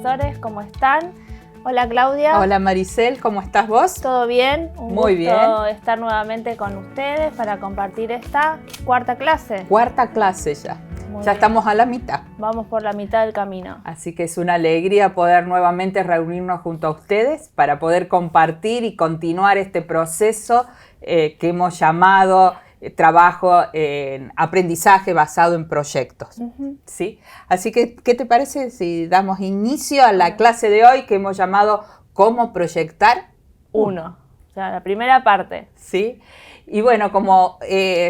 profesores, ¿cómo están? Hola Claudia. Hola Maricel, ¿cómo estás vos? ¿Todo bien? Muy bien. Estar nuevamente con ustedes para compartir esta cuarta clase. Cuarta clase ya. Muy Ya bien. estamos a la mitad. Vamos por la mitad del camino. Así que es una alegría poder nuevamente reunirnos junto a ustedes para poder compartir y continuar este proceso que hemos llamado trabajo en aprendizaje basado en proyectos. ¿Sí? Así que, ¿qué te parece si damos inicio a la clase de hoy que hemos llamado ¿Cómo proyectar? Uno. O sea, la primera parte. ¿Sí? Y bueno, como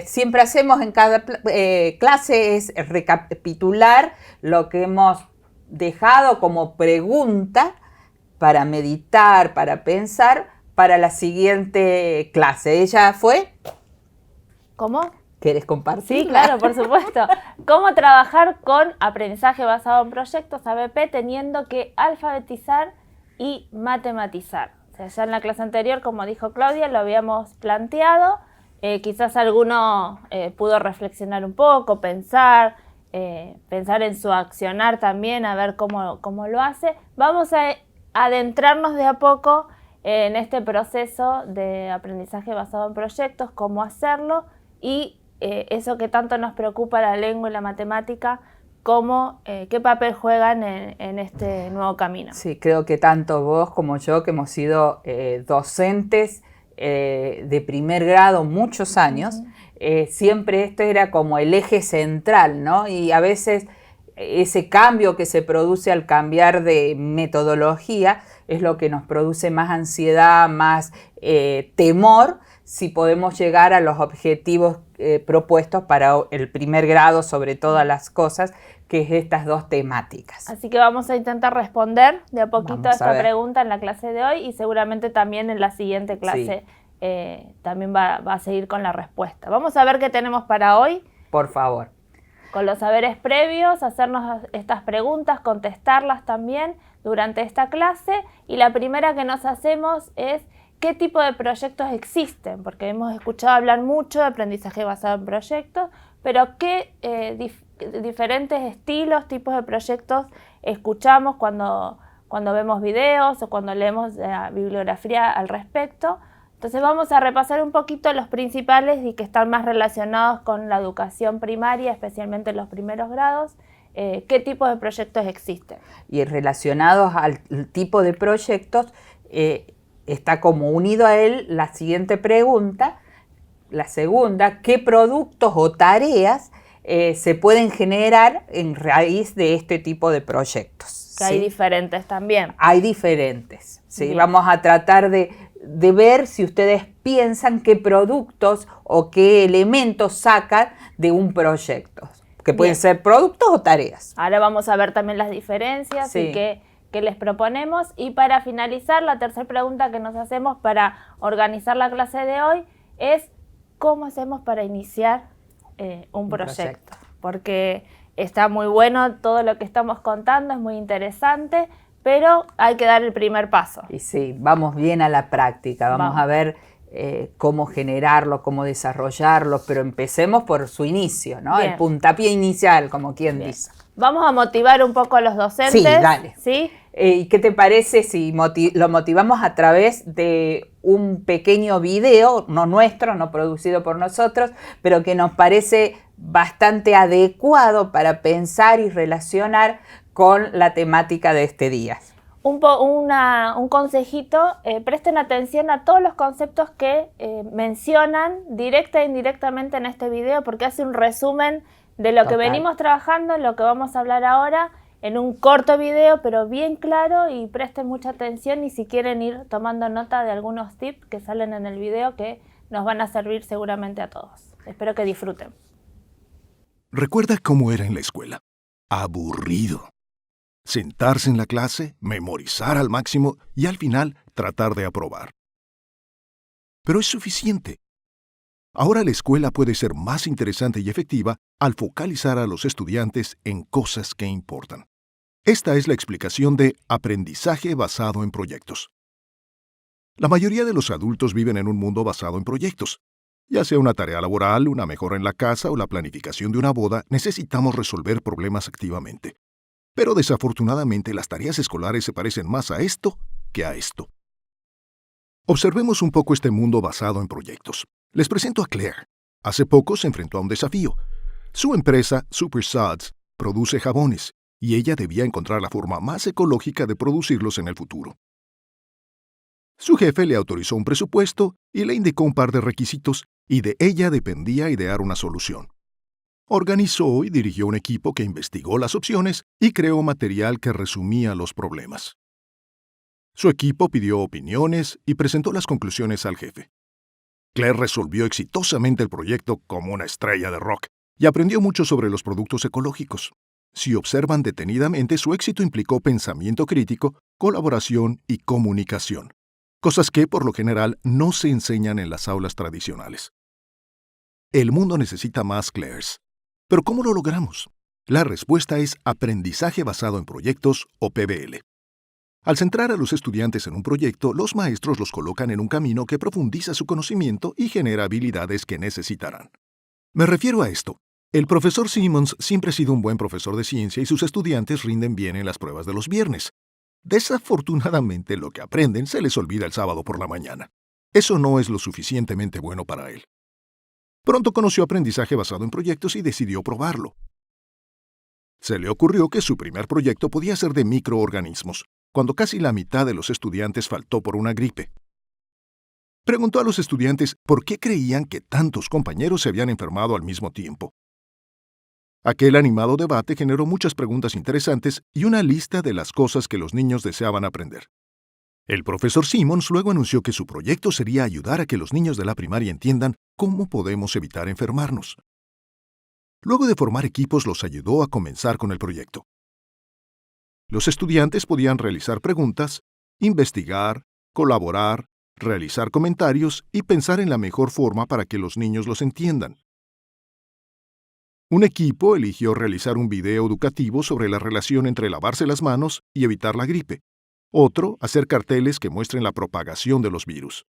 siempre hacemos en cada clase es recapitular lo que hemos dejado como pregunta para meditar, para pensar, para la siguiente clase. ¿Ella fue? ¿Cómo? ¿Quieres compartir? Sí, claro, por supuesto. ¿Cómo trabajar con aprendizaje basado en proyectos ABP teniendo que alfabetizar y matematizar? O sea, ya en la clase anterior, como dijo Claudia, lo habíamos planteado. Quizás alguno pudo reflexionar un poco, pensar en su accionar también, a ver cómo lo hace. Vamos a adentrarnos de a poco en este proceso de aprendizaje basado en proyectos, cómo hacerlo y eso que tanto nos preocupa, la lengua y la matemática, qué papel juegan en este nuevo camino. Sí, creo que tanto vos como yo, que hemos sido docentes de primer grado muchos años, siempre esto era como el eje central, ¿no? Y a veces ese cambio que se produce al cambiar de metodología es lo que nos produce más ansiedad, más temor, si podemos llegar a los objetivos propuestos para el primer grado sobre todas las cosas, que es estas dos temáticas. Así que vamos a intentar responder de a poquito a esta pregunta en la clase de hoy y seguramente también en la siguiente clase también va a seguir con la respuesta. Vamos a ver qué tenemos para hoy. Por favor. Con los saberes previos, hacernos estas preguntas, contestarlas también durante esta clase. Y la primera que nos hacemos es ¿qué tipo de proyectos existen? Porque hemos escuchado hablar mucho de aprendizaje basado en proyectos, pero ¿qué diferentes estilos, tipos de proyectos escuchamos cuando vemos videos o cuando leemos la bibliografía al respecto? Entonces vamos a repasar un poquito los principales y que están más relacionados con la educación primaria, especialmente en los primeros grados. ¿Qué tipos de proyectos existen? Y relacionados al tipo de proyectos, está como unido a él la siguiente pregunta, la segunda, ¿qué productos o tareas se pueden generar en raíz de este tipo de proyectos? Que hay diferentes también. Hay diferentes, ¿sí? Vamos a tratar de ver si ustedes piensan qué productos o qué elementos sacan de un proyecto, que pueden ser productos o tareas. Ahora vamos a ver también las diferencias y qué les proponemos. Y para finalizar, la tercera pregunta que nos hacemos para organizar la clase de hoy es ¿cómo hacemos para iniciar un proyecto? Porque está muy bueno todo lo que estamos contando, es muy interesante, pero hay que dar el primer paso. Y sí, vamos bien a la práctica, vamos a ver cómo generarlo, cómo desarrollarlo, pero empecemos por su inicio, ¿no? Bien. El puntapié inicial, como quien dice. Vamos a motivar un poco a los docentes. Sí, dale. ¿Sí? ¿Y qué te parece si lo motivamos a través de un pequeño video, no nuestro, no producido por nosotros, pero que nos parece bastante adecuado para pensar y relacionar con la temática de este día? Un consejito, presten atención a todos los conceptos que mencionan directa e indirectamente en este video, porque hace un resumen de lo que venimos trabajando, en lo que vamos a hablar ahora, en un corto video, pero bien claro, y presten mucha atención y si quieren ir tomando nota de algunos tips que salen en el video que nos van a servir seguramente a todos. Espero que disfruten. ¿Recuerda cómo era en la escuela? Aburrido. Sentarse en la clase, memorizar al máximo y al final tratar de aprobar. Pero es suficiente. Ahora la escuela puede ser más interesante y efectiva al focalizar a los estudiantes en cosas que importan. Esta es la explicación de aprendizaje basado en proyectos. La mayoría de los adultos viven en un mundo basado en proyectos. Ya sea una tarea laboral, una mejora en la casa o la planificación de una boda, necesitamos resolver problemas activamente. Pero desafortunadamente las tareas escolares se parecen más a esto que a esto. Observemos un poco este mundo basado en proyectos. Les presento a Claire. Hace poco se enfrentó a un desafío. Su empresa, Super Suds, produce jabones, y ella debía encontrar la forma más ecológica de producirlos en el futuro. Su jefe le autorizó un presupuesto y le indicó un par de requisitos, y de ella dependía idear una solución. Organizó y dirigió un equipo que investigó las opciones y creó material que resumía los problemas. Su equipo pidió opiniones y presentó las conclusiones al jefe. Claire resolvió exitosamente el proyecto como una estrella de rock y aprendió mucho sobre los productos ecológicos. Si observan detenidamente, su éxito implicó pensamiento crítico, colaboración y comunicación, cosas que, por lo general, no se enseñan en las aulas tradicionales. El mundo necesita más Claires. ¿Pero cómo lo logramos? La respuesta es aprendizaje basado en proyectos o PBL. Al centrar a los estudiantes en un proyecto, los maestros los colocan en un camino que profundiza su conocimiento y genera habilidades que necesitarán. Me refiero a esto. El profesor Simmons siempre ha sido un buen profesor de ciencia y sus estudiantes rinden bien en las pruebas de los viernes. Desafortunadamente, lo que aprenden se les olvida el sábado por la mañana. Eso no es lo suficientemente bueno para él. Pronto conoció aprendizaje basado en proyectos y decidió probarlo. Se le ocurrió que su primer proyecto podía ser de microorganismos, cuando casi la mitad de los estudiantes faltó por una gripe. Preguntó a los estudiantes por qué creían que tantos compañeros se habían enfermado al mismo tiempo. Aquel animado debate generó muchas preguntas interesantes y una lista de las cosas que los niños deseaban aprender. El profesor Simmons luego anunció que su proyecto sería ayudar a que los niños de la primaria entiendan cómo podemos evitar enfermarnos. Luego de formar equipos, los ayudó a comenzar con el proyecto. Los estudiantes podían realizar preguntas, investigar, colaborar, realizar comentarios y pensar en la mejor forma para que los niños los entiendan. Un equipo eligió realizar un video educativo sobre la relación entre lavarse las manos y evitar la gripe. Otro, hacer carteles que muestren la propagación de los virus.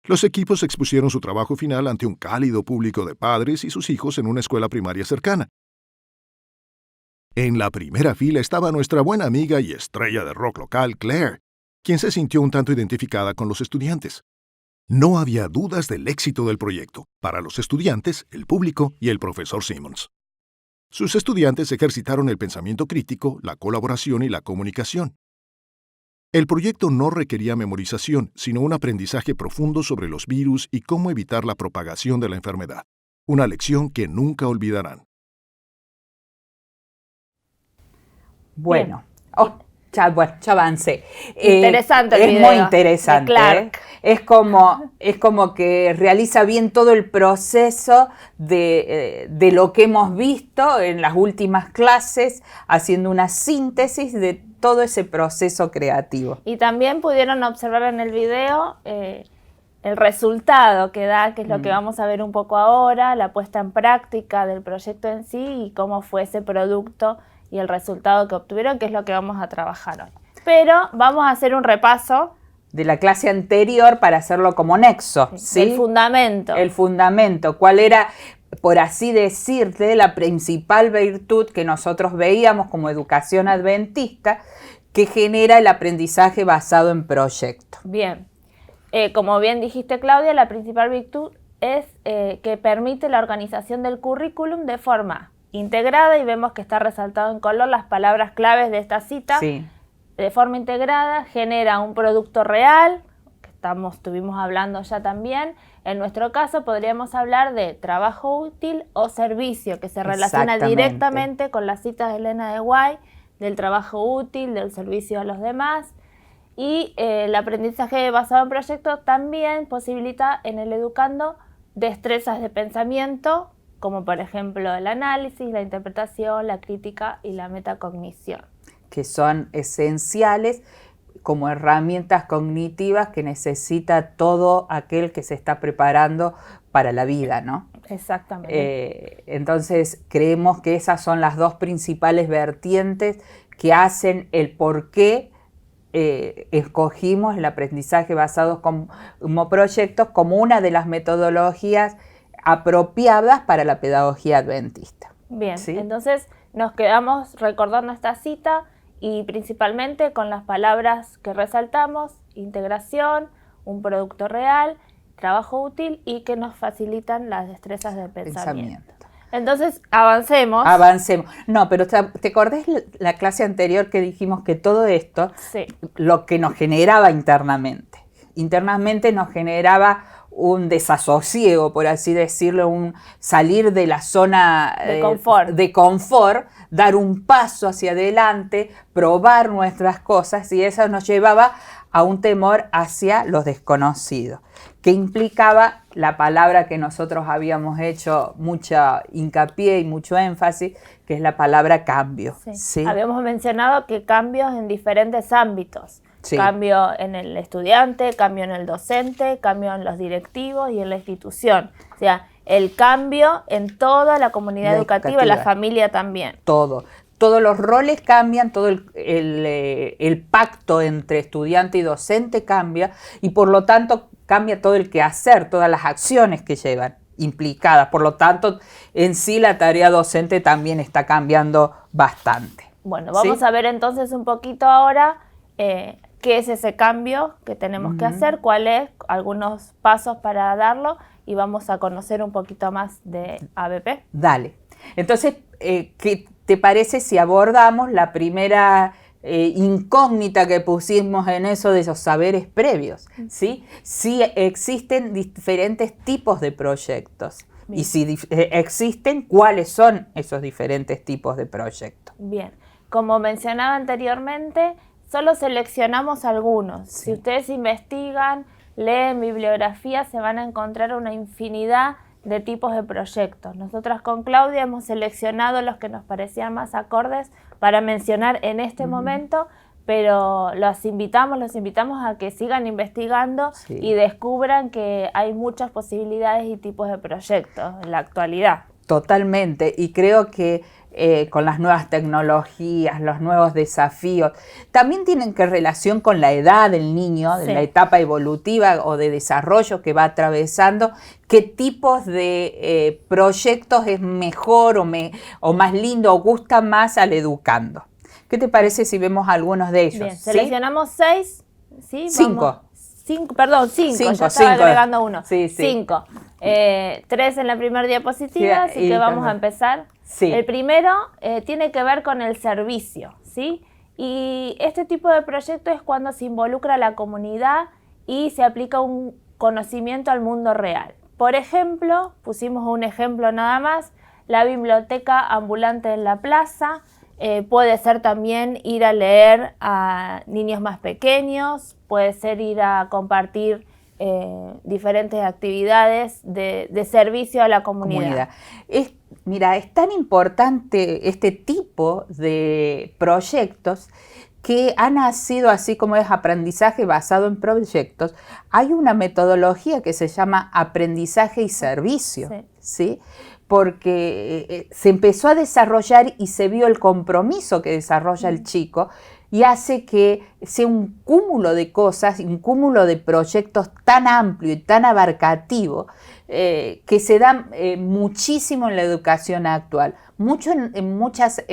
Los equipos expusieron su trabajo final ante un cálido público de padres y sus hijos en una escuela primaria cercana. En la primera fila estaba nuestra buena amiga y estrella de rock local, Claire, quien se sintió un tanto identificada con los estudiantes. No había dudas del éxito del proyecto, para los estudiantes, el público y el profesor Simmons. Sus estudiantes ejercitaron el pensamiento crítico, la colaboración y la comunicación. El proyecto no requería memorización, sino un aprendizaje profundo sobre los virus y cómo evitar la propagación de la enfermedad. Una lección que nunca olvidarán. Bueno, ya avancé. Interesante el es video muy interesante. de Clark. Es como que realiza bien todo el proceso de lo que hemos visto en las últimas clases, haciendo una síntesis de todo ese proceso creativo. Y también pudieron observar en el video el resultado que da, que es lo que vamos a ver un poco ahora, la puesta en práctica del proyecto en sí y cómo fue ese producto y el resultado que obtuvieron, que es lo que vamos a trabajar hoy. Pero vamos a hacer un repaso de la clase anterior para hacerlo como nexo, ¿sí? El fundamento. El fundamento. ¿Cuál era, por así decirte, la principal virtud que nosotros veíamos como educación adventista que genera el aprendizaje basado en proyectos? Bien. Como bien dijiste, Claudia, la principal virtud es que permite la organización del currículum de forma integrada, y vemos que está resaltado en color las palabras claves de esta cita. Sí. De forma integrada, genera un producto real, que estuvimos hablando ya también. En nuestro caso podríamos hablar de trabajo útil o servicio, que se relaciona directamente con las citas de Elena de White, del trabajo útil, del servicio a los demás. Y el aprendizaje basado en proyectos también posibilita en el educando destrezas de pensamiento, como por ejemplo el análisis, la interpretación, la crítica y la metacognición. Que son esenciales como herramientas cognitivas que necesita todo aquel que se está preparando para la vida, ¿no? Exactamente. Entonces creemos que esas son las dos principales vertientes que hacen el por qué escogimos el aprendizaje basado como proyectos como una de las metodologías apropiadas para la pedagogía adventista. Bien, ¿sí? Entonces nos quedamos recordando esta cita y principalmente con las palabras que resaltamos: integración, un producto real, trabajo útil y que nos facilitan las destrezas de pensamiento. Entonces, avancemos. No, pero ¿te acordás la clase anterior que dijimos que todo esto, sí, lo que nos generaba internamente? Internamente nos generaba un desasosiego, por así decirlo, un salir de la zona de confort, dar un paso hacia adelante, probar nuestras cosas, y eso nos llevaba a un temor hacia lo desconocido, que implicaba la palabra que nosotros habíamos hecho mucha hincapié y mucho énfasis, que es la palabra cambio. Sí. ¿Sí? Habíamos mencionado que cambios en diferentes ámbitos. Sí. Cambio en el estudiante, cambio en el docente, cambio en los directivos y en la institución. O sea, el cambio en toda la comunidad educativa, la familia también. Todo. Todos los roles cambian, todo el pacto entre estudiante y docente cambia, y por lo tanto cambia todo el quehacer, todas las acciones que llevan implicadas. Por lo tanto, en sí la tarea docente también está cambiando bastante. Bueno, vamos a ver entonces un poquito ahora qué es ese cambio que tenemos que hacer, cuáles algunos pasos para darlo, y vamos a conocer un poquito más de ABP. Dale. Entonces, ¿qué te parece si abordamos la primera incógnita que pusimos en eso de esos saberes previos? ¿Sí? Si existen diferentes tipos de proyectos. Bien. Y si existen, ¿cuáles son esos diferentes tipos de proyectos? Bien. Como mencionaba anteriormente, solo seleccionamos algunos. Sí. Si ustedes investigan, leen bibliografía, se van a encontrar una infinidad de tipos de proyectos. Nosotras con Claudia hemos seleccionado los que nos parecían más acordes para mencionar en este momento, pero los invitamos a que sigan investigando y descubran que hay muchas posibilidades y tipos de proyectos en la actualidad. Totalmente, y creo que con las nuevas tecnologías, los nuevos desafíos, también tienen que relación con la edad del niño, de la etapa evolutiva o de desarrollo que va atravesando, qué tipos de proyectos es mejor o más lindo o gusta más al educando. ¿Qué te parece si vemos algunos de ellos? Bien, seleccionamos 6. ¿Sí? 5. 5, ya estaba agregando uno. 5. 3 en la primera diapositiva, así que vamos a empezar. Sí. El primero tiene que ver con el servicio, ¿sí? Y este tipo de proyecto es cuando se involucra a la comunidad y se aplica un conocimiento al mundo real. Por ejemplo, pusimos un ejemplo nada más, la biblioteca ambulante en la plaza. Puede ser también ir a leer a niños más pequeños, puede ser ir a compartir diferentes actividades de servicio a la comunidad. Mira, es tan importante este tipo de proyectos que ha nacido, así como es aprendizaje basado en proyectos, hay una metodología que se llama aprendizaje y servicio, ¿sí? Porque se empezó a desarrollar y se vio el compromiso que desarrolla el chico, y hace que sea un cúmulo de cosas, un cúmulo de proyectos tan amplio y tan abarcativo que se dan muchísimo en la educación actual. Mucho en muchas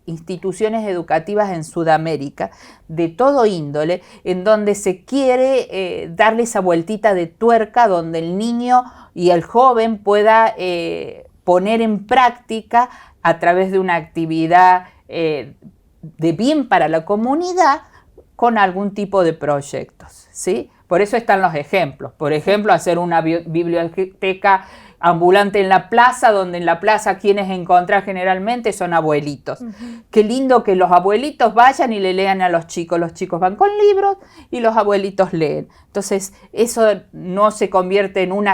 instituciones educativas en Sudamérica, de todo índole, en donde se quiere darle esa vueltita de tuerca donde el niño y el joven pueda poner en práctica a través de una actividad de bien para la comunidad con algún tipo de proyectos, ¿sí? Por eso están los ejemplos. Por ejemplo, hacer una biblioteca ambulante en la plaza, donde en la plaza quienes encontrar generalmente son abuelitos. Qué lindo que los abuelitos vayan y le lean a los chicos van con libros y los abuelitos leen. Entonces, eso no se convierte en un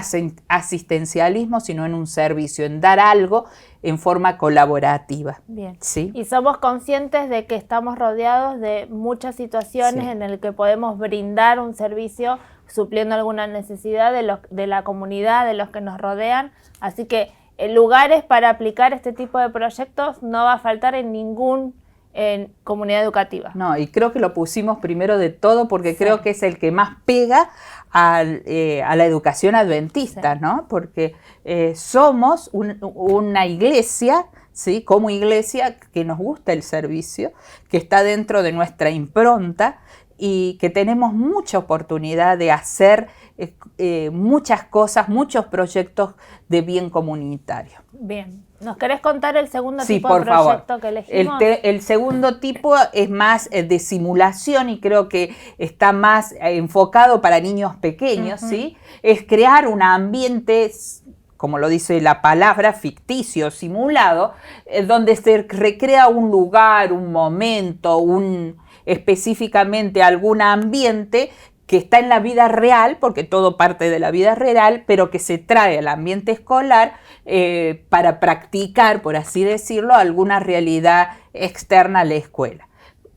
asistencialismo, sino en un servicio, en dar algo en forma colaborativa. Bien. ¿Sí? Y somos conscientes de que estamos rodeados de muchas situaciones en las que podemos brindar un servicio supliendo alguna necesidad de la comunidad, de los que nos rodean. Así que lugares para aplicar este tipo de proyectos no va a faltar en comunidad educativa. No, y creo que lo pusimos primero de todo porque creo que es el que más pega a la educación adventista, ¿no? Porque somos una iglesia ¿sí? Como iglesia, que nos gusta el servicio, que está dentro de nuestra impronta y que tenemos mucha oportunidad de hacer muchas cosas, muchos proyectos de bien comunitario. Bien. ¿Nos querés contar el segundo Sí, tipo por de proyecto favor. que elegimos? El segundo tipo es más de simulación y creo que está más enfocado para niños pequeños, ¿sí? Es crear un ambiente, como lo dice la palabra, ficticio, simulado, donde se recrea un lugar, un momento, específicamente algún ambiente que está en la vida real, porque todo parte de la vida real, pero que se trae al ambiente escolar para practicar, por así decirlo, alguna realidad externa a la escuela.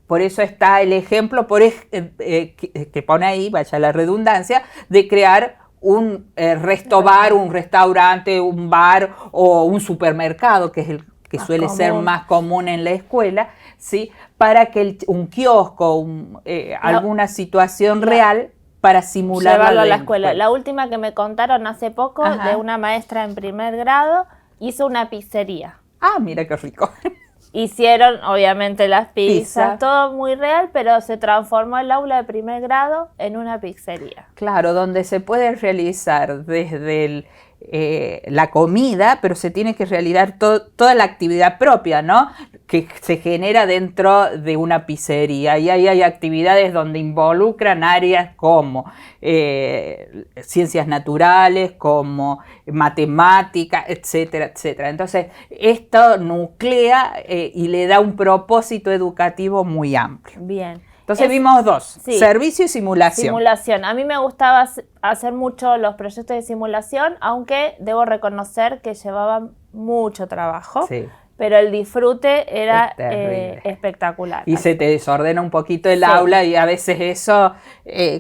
Por eso está el ejemplo que pone ahí, vaya la redundancia, de crear un restobar, un restaurante, un bar o un supermercado, que es el que suele ser más común en la escuela, ¿sí? Para que un kiosco, alguna situación real para simular llevarlo a la escuela. La última que me contaron hace poco, de una maestra en primer grado, hizo una pizzería. Ah, mira qué rico. Hicieron, obviamente, las pizzas, todo muy real, pero se transformó el aula de primer grado en una pizzería. Claro, donde se puede realizar desde la comida, pero se tiene que realizar toda la actividad propia, ¿no? Que se genera dentro de una pizzería. Y ahí hay actividades donde involucran áreas como ciencias naturales, como matemáticas, etcétera, etcétera. Entonces, esto nuclea y le da un propósito educativo muy amplio. Bien. Entonces vimos dos, sí, servicio y simulación. Simulación. A mí me gustaba hacer mucho los proyectos de simulación, aunque debo reconocer que llevaban mucho trabajo, pero el disfrute era espectacular. Y se te desordena un poquito el aula y a veces eso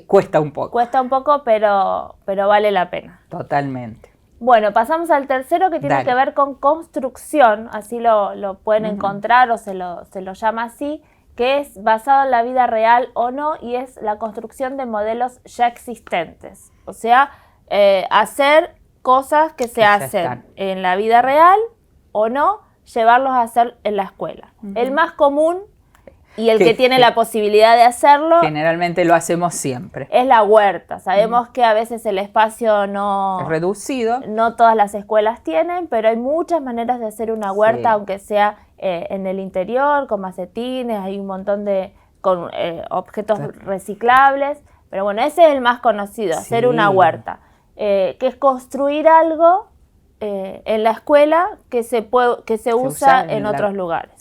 cuesta un poco. Cuesta un poco, pero vale la pena. Totalmente. Bueno, pasamos al tercero que tiene que ver con construcción, así lo pueden encontrar o se lo llama así, que es basado en la vida real o no, y es la construcción de modelos ya existentes. O sea, hacer cosas que se hacen en la vida real o no, llevarlos a hacer en la escuela. El más común y el que tiene la posibilidad de hacerlo, generalmente lo hacemos siempre, es la huerta. Sabemos que a veces el espacio no es reducido, no todas las escuelas tienen, pero hay muchas maneras de hacer una huerta, aunque sea en el interior, con macetines, hay un montón con objetos reciclables, pero bueno, ese es el más conocido, hacer una huerta, que es construir algo en la escuela que se usa en otros lugares.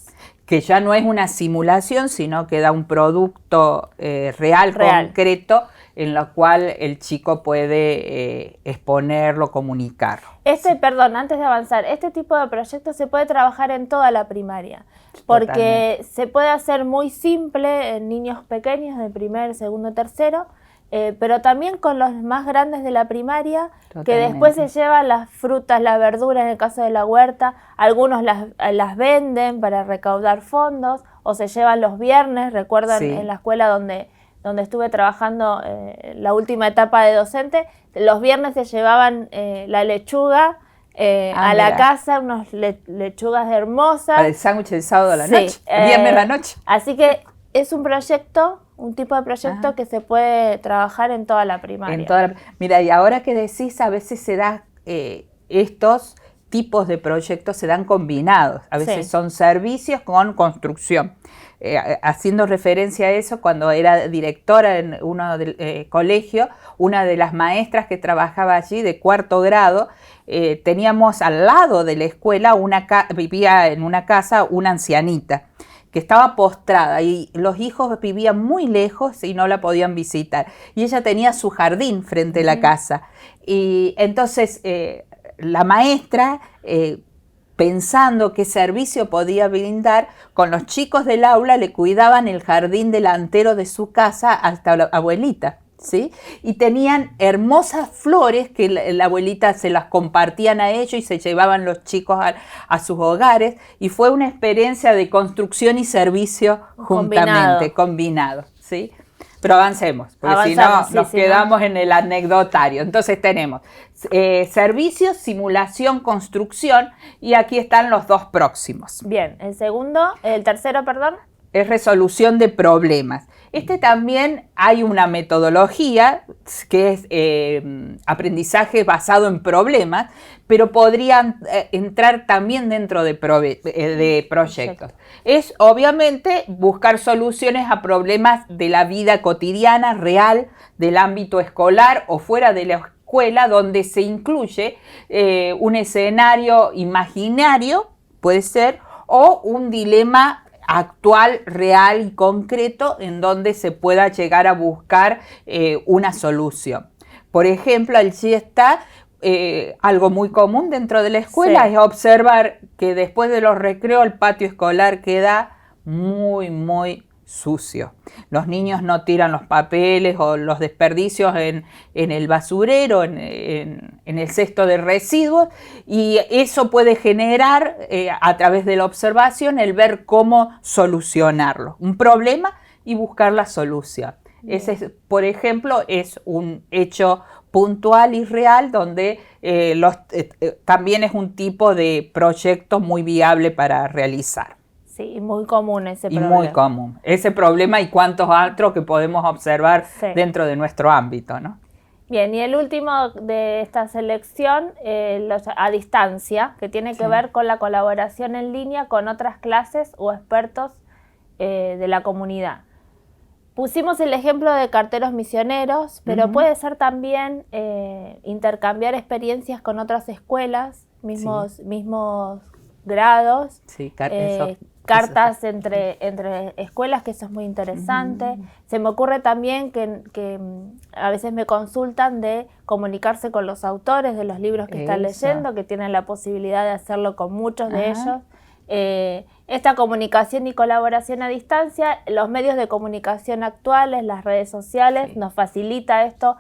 Que ya no es una simulación, sino que da un producto real, concreto, en lo cual el chico puede exponerlo, comunicarlo. Perdón, antes de avanzar, este tipo de proyectos se puede trabajar en toda la primaria, porque se puede hacer muy simple en niños pequeños de primer, segundo, tercero, pero también con los más grandes de la primaria, que después se llevan las frutas, las verduras, en el caso de la huerta, algunos las venden para recaudar fondos, o se llevan los viernes. Recuerdo en la escuela donde estuve trabajando la última etapa de docente, los viernes se llevaban la lechuga a la casa, unas lechugas hermosas. Para el sándwich del sábado a la noche, el viernes a la noche. Así que es un tipo de proyecto que se puede trabajar en toda la primaria. Mira, y ahora que decís, a veces se da estos tipos de proyectos se dan combinados. A veces son servicios con construcción. Haciendo referencia a eso, cuando era directora en uno del colegio, una de las maestras que trabajaba allí de cuarto grado, teníamos al lado de la escuela, vivía en una casa una ancianita que estaba postrada y los hijos vivían muy lejos y no la podían visitar. Y ella tenía su jardín frente a la casa. Y entonces la maestra, pensando qué servicio podía brindar, con los chicos del aula le cuidaban el jardín delantero de su casa hasta la abuelita, ¿sí? Y tenían hermosas flores que la abuelita se las compartían a ellos y se llevaban los chicos a sus hogares, y fue una experiencia de construcción y servicio juntamente, combinado, ¿sí? Pero avancemos, porque si no Avanzamos, sí, nos sí, quedamos en el anecdotario. Entonces tenemos servicios, simulación, construcción, y aquí están los dos próximos. Bien, el tercero, perdón. Es resolución de problemas. También hay una metodología que es aprendizaje basado en problemas, pero podrían entrar también dentro de proyectos. Es obviamente buscar soluciones a problemas de la vida cotidiana, real, del ámbito escolar o fuera de la escuela, donde se incluye un escenario imaginario, puede ser, o un dilema actual, real y concreto en donde se pueda llegar a buscar una solución. Por ejemplo, allí está algo muy común dentro de la escuela, es observar que después de los recreos el patio escolar queda muy sucio. Los niños no tiran los papeles o los desperdicios en el basurero, en el cesto de residuos, y eso puede generar a través de la observación el ver cómo solucionarlo, un problema y buscar la solución. Ese, por ejemplo, es un hecho puntual y real donde también es un tipo de proyecto muy viable para realizar. Sí, muy común ese problema. Y muy común. Ese problema y cuántos otros que podemos observar dentro de nuestro ámbito, ¿no? Bien, y el último de esta selección, a distancia, que tiene que ver con la colaboración en línea con otras clases o expertos de la comunidad. Pusimos el ejemplo de carteros misioneros, pero puede ser también intercambiar experiencias con otras escuelas, mismos grados, cartas entre escuelas, que eso es muy interesante. Se me ocurre también que a veces me consultan de comunicarse con los autores de los libros que están leyendo, que tienen la posibilidad de hacerlo con muchos de ellos. Esta comunicación y colaboración a distancia, los medios de comunicación actuales, las redes sociales, nos facilita esto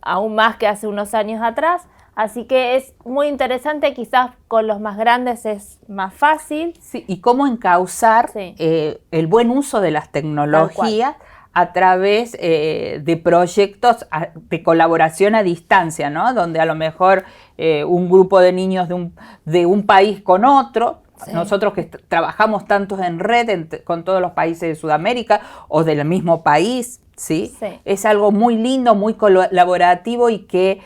aún más que hace unos años atrás. Así que es muy interesante, quizás con los más grandes es más fácil. Sí, y cómo encauzar el buen uso de las tecnologías a través de proyectos de colaboración a distancia, ¿no? Donde a lo mejor un grupo de niños de un país con otro, nosotros que trabajamos tantos en red con todos los países de Sudamérica o del mismo país, ¿sí? Es algo muy lindo, muy colaborativo y que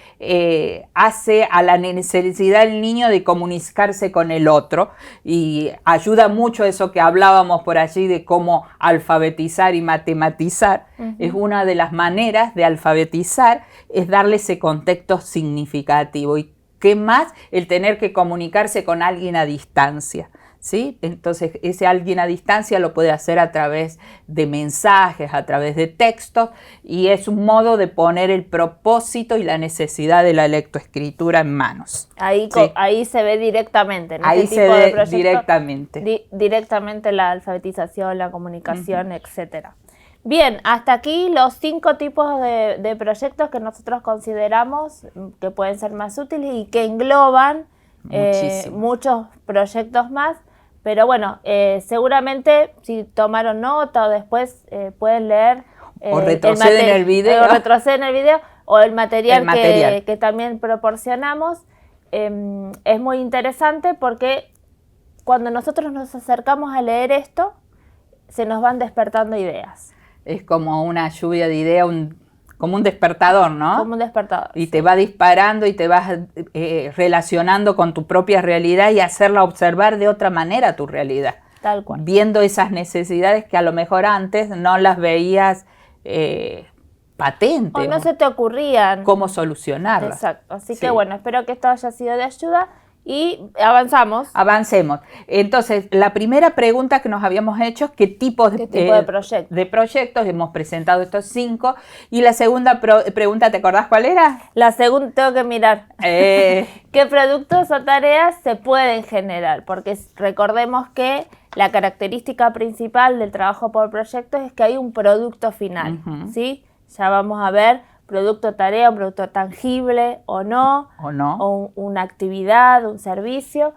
hace a la necesidad del niño de comunicarse con el otro, y ayuda mucho eso que hablábamos por allí de cómo alfabetizar y matematizar. Es una de las maneras de alfabetizar, es darle ese contexto significativo. ¿Y qué más? El tener que comunicarse con alguien a distancia, ¿sí? Entonces, ese alguien a distancia lo puede hacer a través de mensajes, a través de textos, y es un modo de poner el propósito y la necesidad de la lectoescritura en manos. Ahí se ve directamente, ¿no? Ahí se ve directamente. Directamente la alfabetización, la comunicación, etcétera. Bien, hasta aquí los 5 tipos de proyectos que nosotros consideramos que pueden ser más útiles y que engloban muchos proyectos más. Pero bueno, seguramente si tomaron nota o después pueden leer o retroceden el video o el material que también proporcionamos. Es muy interesante porque cuando nosotros nos acercamos a leer esto, se nos van despertando ideas. Es como una lluvia de ideas, como un despertador, ¿no? Como un despertador. Y te va disparando y te vas relacionando con tu propia realidad y hacerla observar de otra manera tu realidad. Tal cual. Viendo esas necesidades que a lo mejor antes no las veías patentes. O no se te ocurrían. Cómo solucionarlas. Exacto. Así que bueno, espero que esto haya sido de ayuda. Y avanzamos. Avancemos. Entonces, la primera pregunta que nos habíamos hecho es ¿qué tipo de proyectos? Hemos presentado estos 5. Y la segunda pregunta, ¿te acordás cuál era? La segunda, tengo que mirar. ¿Qué productos o tareas se pueden generar? Porque recordemos que la característica principal del trabajo por proyectos es que hay un producto final, ¿sí? Ya vamos a ver producto tarea, un producto tangible o no o una actividad, un servicio,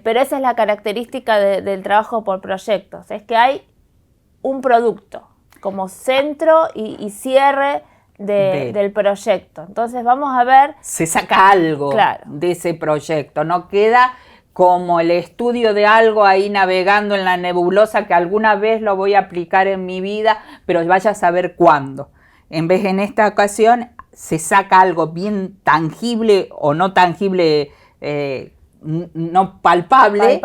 pero esa es la característica del trabajo por proyectos, es que hay un producto. como centro y cierre del proyecto. Entonces vamos a ver... Se saca algo de ese proyecto, no queda como el estudio de algo ahí navegando en la nebulosa que alguna vez lo voy a aplicar en mi vida, pero vaya a saber cuándo. En vez, en esta ocasión, se saca algo bien tangible o no tangible, no palpable.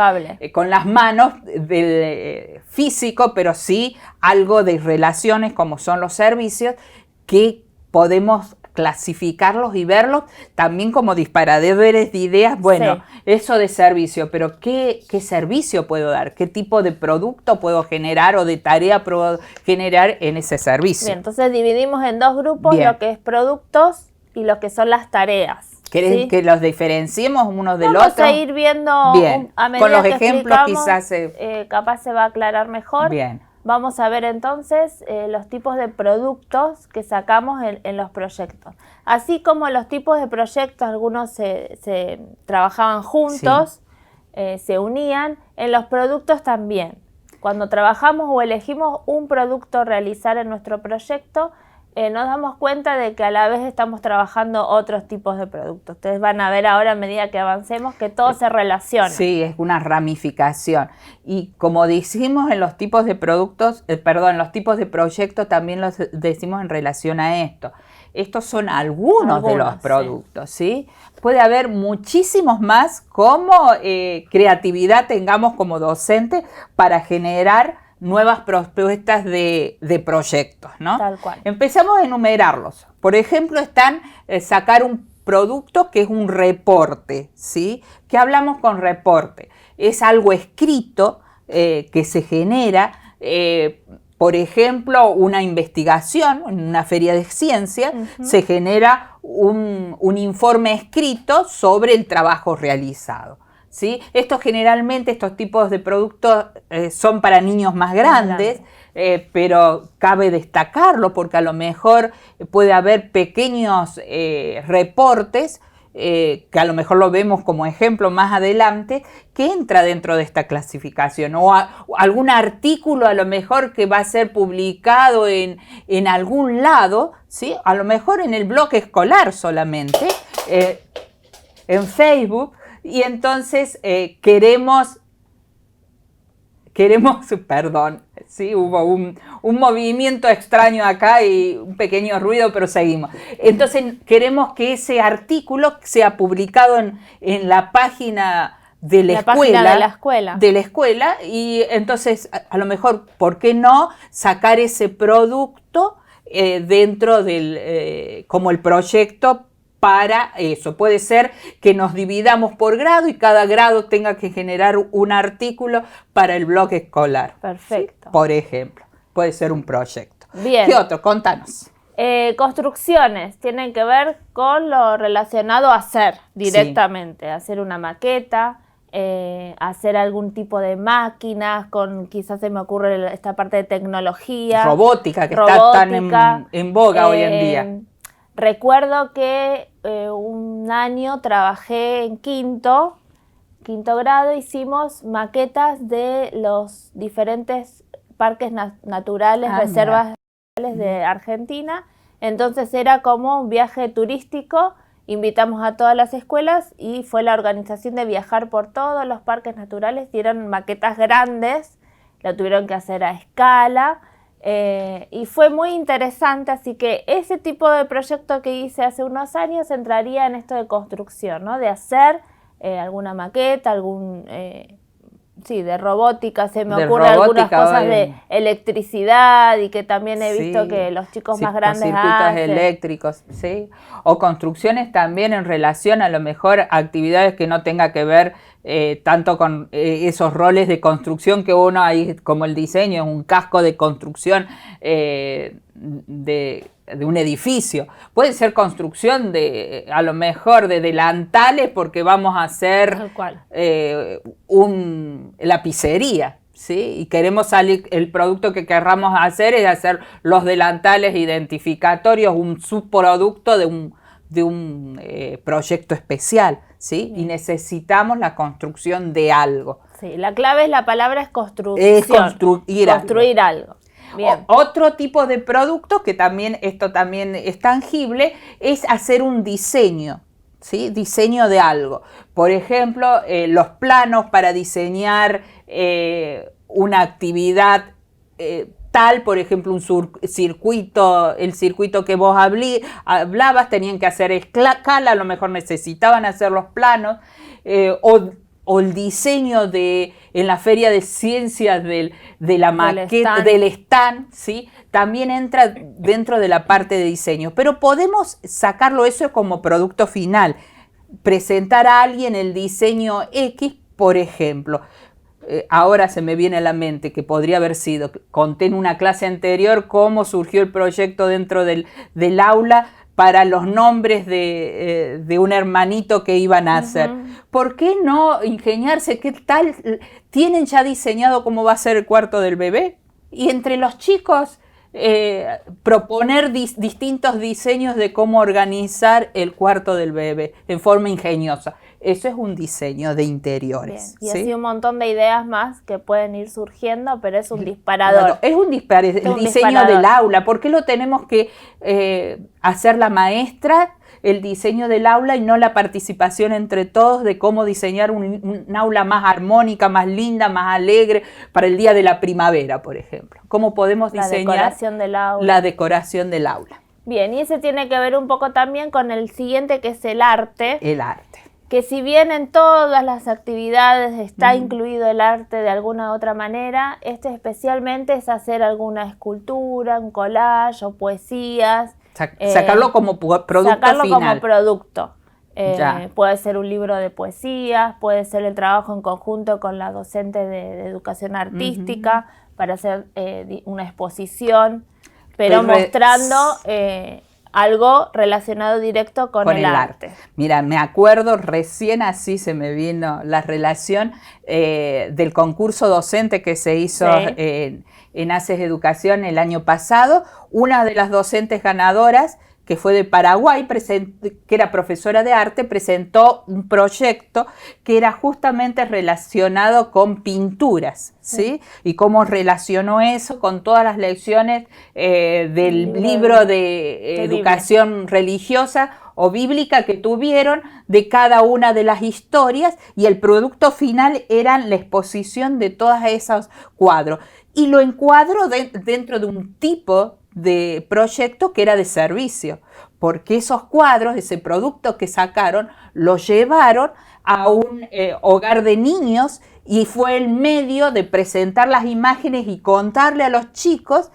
Con las manos del físico, pero sí algo de relaciones como son los servicios, que podemos clasificarlos y verlos también como disparadores de ideas. Bueno, eso de servicio, pero ¿qué servicio puedo dar? ¿Qué tipo de producto puedo generar o de tarea puedo generar en ese servicio? Bien, entonces dividimos en dos grupos lo que es productos y lo que son las tareas. ¿Querés que los diferenciemos unos del otro? Vamos a ir viendo a medida con los que ejemplos quizás capaz se va a aclarar mejor. Bien. Vamos a ver entonces los tipos de productos que sacamos en los proyectos. Así como los tipos de proyectos, algunos se trabajaban juntos, se unían, en los productos también. Cuando trabajamos o elegimos un producto a realizar en nuestro proyecto, nos damos cuenta de que a la vez estamos trabajando otros tipos de productos. Ustedes van a ver ahora a medida que avancemos que todo se relaciona. Sí, es una ramificación. Y como decimos en los tipos de productos, los tipos de proyectos también los decimos en relación a esto. Estos son algunos de los productos, ¿sí? Puede haber muchísimos más como creatividad tengamos como docente para generar nuevas propuestas de proyectos, ¿no? Tal cual. Empezamos a enumerarlos. Por ejemplo, están sacar un producto que es un reporte, ¿sí? ¿Qué hablamos con reporte? Es algo escrito que se genera, por ejemplo, una investigación, en una feria de ciencia, se genera un informe escrito sobre el trabajo realizado. ¿Sí? Estos tipos de productos son para niños más grandes, pero cabe destacarlo porque a lo mejor puede haber pequeños reportes que a lo mejor lo vemos como ejemplo más adelante, que entra dentro de esta clasificación, o algún artículo a lo mejor que va a ser publicado en algún lado, ¿sí? A lo mejor en el blog escolar solamente, en Facebook. Y entonces queremos, perdón, sí, hubo un movimiento extraño acá y un pequeño ruido, pero seguimos. Entonces queremos que ese artículo sea publicado en la página de la escuela, y entonces a lo mejor, ¿por qué no sacar ese producto dentro del, como el proyecto? Para eso, puede ser que nos dividamos por grado y cada grado tenga que generar un artículo para el blog escolar. Perfecto. ¿Sí? Por ejemplo, puede ser un proyecto. Bien. ¿Qué otro? Contanos. Construcciones tienen que ver con lo relacionado a hacer directamente, hacer una maqueta, hacer algún tipo de máquinas, quizás se me ocurre esta parte de tecnología. Robótica, que está tan en boga hoy en día. Recuerdo que un año trabajé en quinto grado, hicimos maquetas de los diferentes parques naturales, reservas naturales de Argentina. Entonces era como un viaje turístico, invitamos a todas las escuelas y fue la organización de viajar por todos los parques naturales, dieron maquetas grandes, lo tuvieron que hacer a escala. Y fue muy interesante, así que ese tipo de proyecto que hice hace unos años entraría en esto de construcción, ¿no? De hacer alguna maqueta, de robótica, se me ocurren algunas cosas de electricidad y que también he visto que los chicos más grandes circuitos hacen. eléctricos, ¿sí? O construcciones también en relación a lo mejor actividades que no tenga que ver tanto con esos roles de construcción que uno ahí, como el diseño, es un casco de construcción de un edificio. Puede ser construcción a lo mejor de delantales porque vamos a hacer la pizzería, ¿sí? Y queremos salir, el producto que querramos hacer es hacer los delantales identificatorios, un subproducto de un proyecto especial, ¿sí? Y necesitamos la construcción de algo. Sí, la clave es la palabra es construcción. Es construir algo. Bien. Otro tipo de producto, que también esto también es tangible, es hacer un diseño, ¿sí? Diseño de algo. Por ejemplo, los planos para diseñar una actividad tal, por ejemplo, un circuito, el circuito que vos hablabas, tenían que hacer escala, a lo mejor necesitaban hacer los planos, o el diseño en la Feria de Ciencias de la maqueta, del stand, ¿sí? También entra dentro de la parte de diseño, pero podemos sacarlo eso como producto final, presentar a alguien el diseño X, por ejemplo. Ahora se me viene a la mente que podría haber sido, conté en una clase anterior cómo surgió el proyecto dentro del aula para los nombres de un hermanito que iban a hacer. ¿Por qué no ingeniarse? ¿Qué tal? ¿Tienen ya diseñado cómo va a ser el cuarto del bebé? Y entre los chicos proponer distintos diseños de cómo organizar el cuarto del bebé en forma ingeniosa. Eso es un diseño de interiores. Bien. Y ¿sí? así un montón de ideas más que pueden ir surgiendo, pero es un disparador. Claro, es un disparador. El diseño del aula. ¿Por qué lo tenemos que hacer la maestra, el diseño del aula, y no la participación entre todos de cómo diseñar un aula más armónica, más linda, más alegre para el día de la primavera, por ejemplo? ¿Cómo podemos diseñar la decoración del aula? La decoración del aula. Bien, y ese tiene que ver un poco también con el siguiente, que es el arte. El arte. Que si bien en todas las actividades está incluido el arte de alguna u otra manera, especialmente es hacer alguna escultura, un collage o poesías. Sacarlo como producto sacarlo final. Como producto. Puede ser un libro de poesías, puede ser el trabajo en conjunto con la docente de educación artística para hacer una exposición, pero mostrando algo relacionado directo con el arte. Mira, me acuerdo, recién así se me vino la relación del concurso docente que se hizo en ACES Educación el año pasado. Una de las docentes ganadoras, que fue de Paraguay, que era profesora de arte, presentó un proyecto que era justamente relacionado con pinturas, ¿sí? Y cómo relacionó eso con todas las lecciones del libro de educación religiosa o bíblica que tuvieron de cada una de las historias, y el producto final era la exposición de todos esos cuadros. Y lo encuadro dentro de un tipo de proyecto que era de servicio, porque esos cuadros, ese producto que sacaron, lo llevaron a un hogar de niños, y fue el medio de presentar las imágenes y contarle a los chicos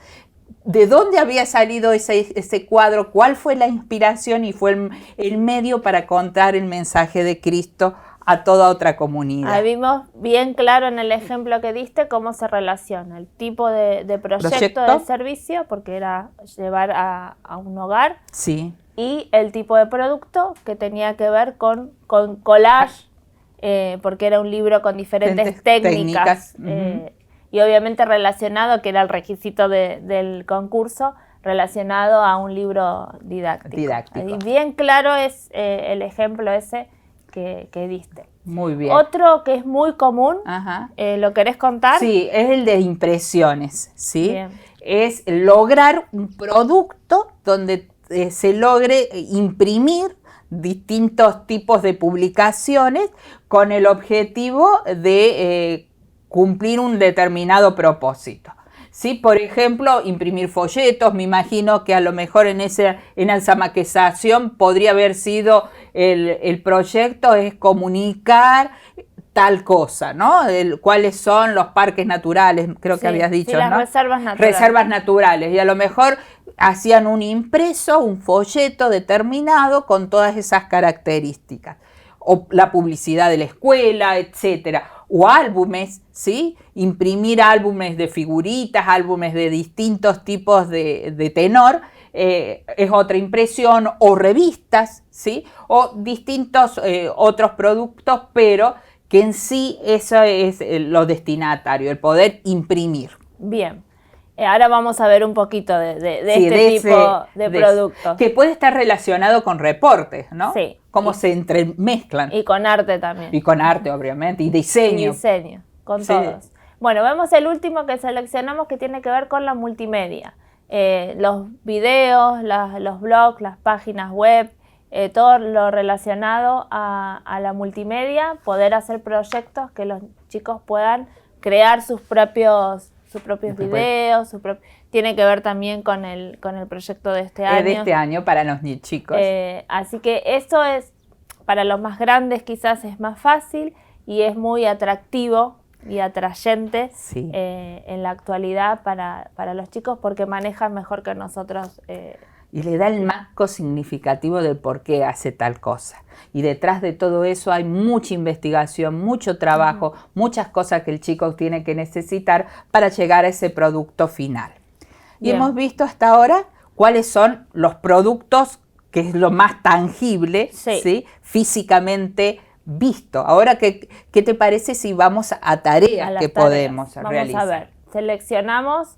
de dónde había salido ese cuadro, cuál fue la inspiración, y fue el medio para contar el mensaje de Cristo a toda otra comunidad. Ahí vimos bien claro en el ejemplo que diste cómo se relaciona el tipo de proyecto de servicio, porque era llevar a un hogar, sí, y el tipo de producto que tenía que ver con collage, porque era un libro con diferentes técnicas. Y obviamente relacionado, que era el requisito del concurso, relacionado a un libro didáctico. Y bien claro es el ejemplo ese que diste. Muy bien. Otro que es muy común, ¿lo querés contar? Sí, es el de impresiones, ¿sí? Bien. Es lograr un producto donde se logre imprimir distintos tipos de publicaciones con el objetivo de cumplir un determinado propósito. Sí, por ejemplo, imprimir folletos. Me imagino que a lo mejor en alfabetización podría haber sido el proyecto es comunicar tal cosa, ¿no? ¿Cuáles son los parques naturales? Creo que habías dicho, las ¿no? reservas naturales. Reservas naturales. Y a lo mejor hacían un impreso, un folleto determinado con todas esas características. O la publicidad de la escuela, etcétera. O álbumes, ¿sí? Imprimir álbumes de figuritas, álbumes de distintos tipos de tenor, es otra impresión, o revistas, ¿sí? O distintos otros productos, pero que en sí eso es lo destinatario, el poder imprimir. Bien. Ahora vamos a ver un poquito de este tipo de productos. Que puede estar relacionado con reportes, ¿no? Sí. Cómo se entremezclan. Y con arte también. Y con arte, obviamente, y diseño. Y diseño, con todos. Bueno, vemos el último que seleccionamos que tiene que ver con la multimedia. Los videos, los blogs, las páginas web, todo lo relacionado a la multimedia, poder hacer proyectos que los chicos puedan crear sus propios videos, tiene que ver también con el proyecto de este año. De este año para los chicos. Así que eso es, para los más grandes quizás es más fácil y es muy atractivo y atrayente Sí. En la actualidad para los chicos porque manejan mejor que nosotros. Y le da el marco significativo del por qué hace tal cosa. Y detrás de todo eso hay mucha investigación, mucho trabajo, muchas cosas que el chico tiene que necesitar para llegar a ese producto final. Y Bien. hemos visto hasta ahora cuáles son los productos, que es lo más tangible, Sí. ¿sí? Físicamente visto. Ahora, ¿qué te parece si vamos a tareas A las que tareas. podemos realizar? Vamos a ver, seleccionamos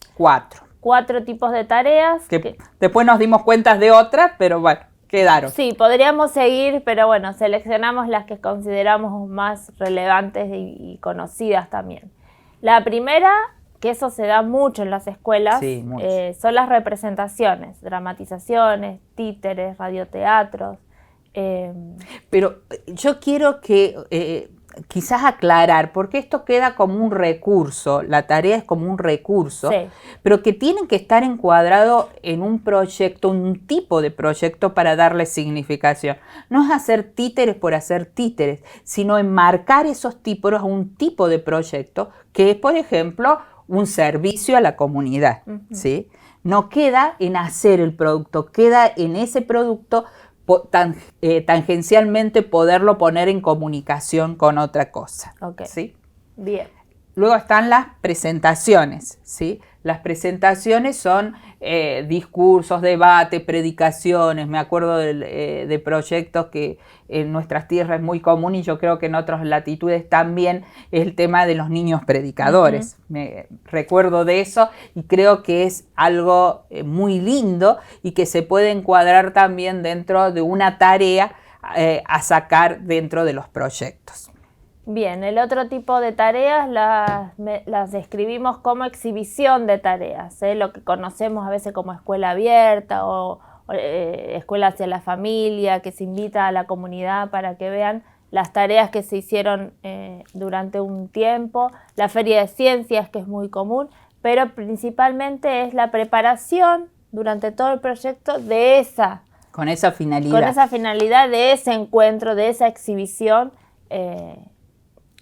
4 tipos de tareas. que después nos dimos cuenta de otras, pero bueno, quedaron. Sí, podríamos seguir, pero bueno, seleccionamos las que consideramos más relevantes y conocidas también. La primera, que eso se da mucho en las escuelas, Sí, mucho. son las representaciones, dramatizaciones, títeres, radioteatros. Pero yo quiero que quizás aclarar, porque esto queda como un recurso, la tarea es como un recurso, Sí. pero que tienen que estar encuadrados en un proyecto, un tipo de proyecto para darle significación. No es hacer títeres por hacer títeres, sino enmarcar esos títulos a un tipo de proyecto que es, por ejemplo, un servicio a la comunidad, ¿sí? No queda en hacer el producto, queda en ese producto tangencialmente poderlo poner en comunicación con otra cosa. Ok. ¿Sí? Bien. Luego están las presentaciones, ¿sí? Las presentaciones son discursos, debates, predicaciones. Me acuerdo de proyectos que en nuestras tierras es muy común y yo creo que en otras latitudes también, es el tema de los niños predicadores. Me recuerdo de eso y creo que es algo muy lindo y que se puede encuadrar también dentro de una tarea a sacar dentro de los proyectos. Bien, el otro tipo de tareas las describimos como exhibición de tareas, lo que conocemos a veces como escuela abierta o escuela hacia la familia, que se invita a la comunidad para que vean las tareas que se hicieron durante un tiempo, la feria de ciencias, que es muy común, pero principalmente es la preparación durante todo el proyecto de con esa finalidad. Con esa finalidad de ese encuentro, de esa exhibición.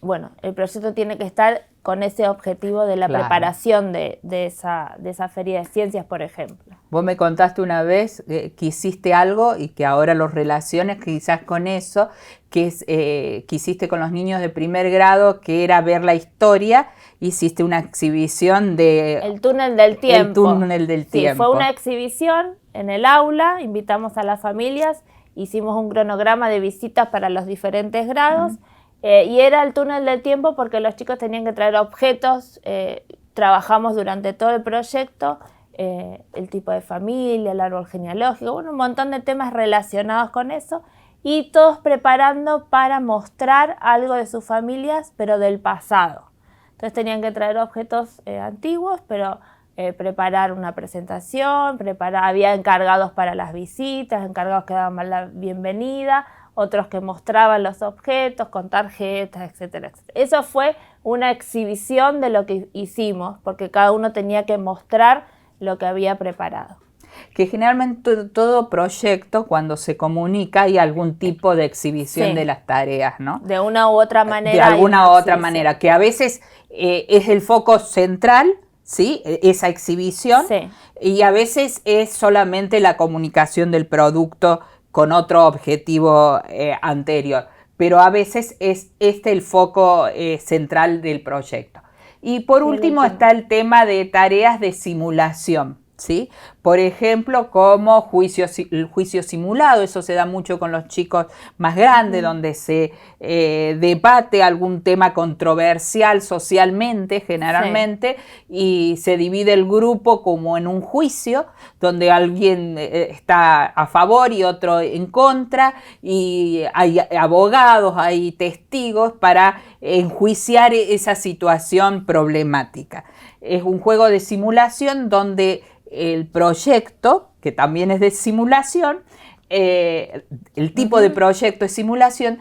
Bueno, el proyecto tiene que estar con ese objetivo de la preparación de esa feria de ciencias, por ejemplo. Vos me contaste una vez que hiciste algo y que ahora lo relaciones quizás con eso, que hiciste con los niños de primer grado, que era ver la historia, hiciste una exhibición de... El túnel del tiempo. El túnel del tiempo. Sí, fue una exhibición en el aula, invitamos a las familias, hicimos un cronograma de visitas para los diferentes grados. Y era el túnel del tiempo porque los chicos tenían que traer objetos, trabajamos durante todo el proyecto, el tipo de familia, el árbol genealógico, bueno, un montón de temas relacionados con eso y todos preparando para mostrar algo de sus familias, pero del pasado. Entonces tenían que traer objetos antiguos, pero preparar una presentación, había encargados para las visitas, encargados que daban la bienvenida, otros que mostraban los objetos con tarjetas, etcétera, etcétera. Eso fue una exhibición de lo que hicimos, porque cada uno tenía que mostrar lo que había preparado. Que generalmente todo proyecto, cuando se comunica, hay algún tipo de exhibición de las tareas, ¿no? De una u otra manera. De alguna u otra manera, que a veces es el foco central, ¿sí? Esa exhibición, y a veces es solamente la comunicación del producto con otro objetivo anterior, pero a veces es el foco central del proyecto. Y por último está el tema de tareas de simulación, ¿sí? Por ejemplo, como el juicio simulado, eso se da mucho con los chicos más grandes, donde se debate algún tema controversial socialmente, generalmente, y se divide el grupo como en un juicio, donde alguien está a favor y otro en contra, y hay abogados, hay testigos para enjuiciar esa situación problemática. Es un juego de simulación donde el proyecto, que también es de simulación, el tipo de proyecto es simulación,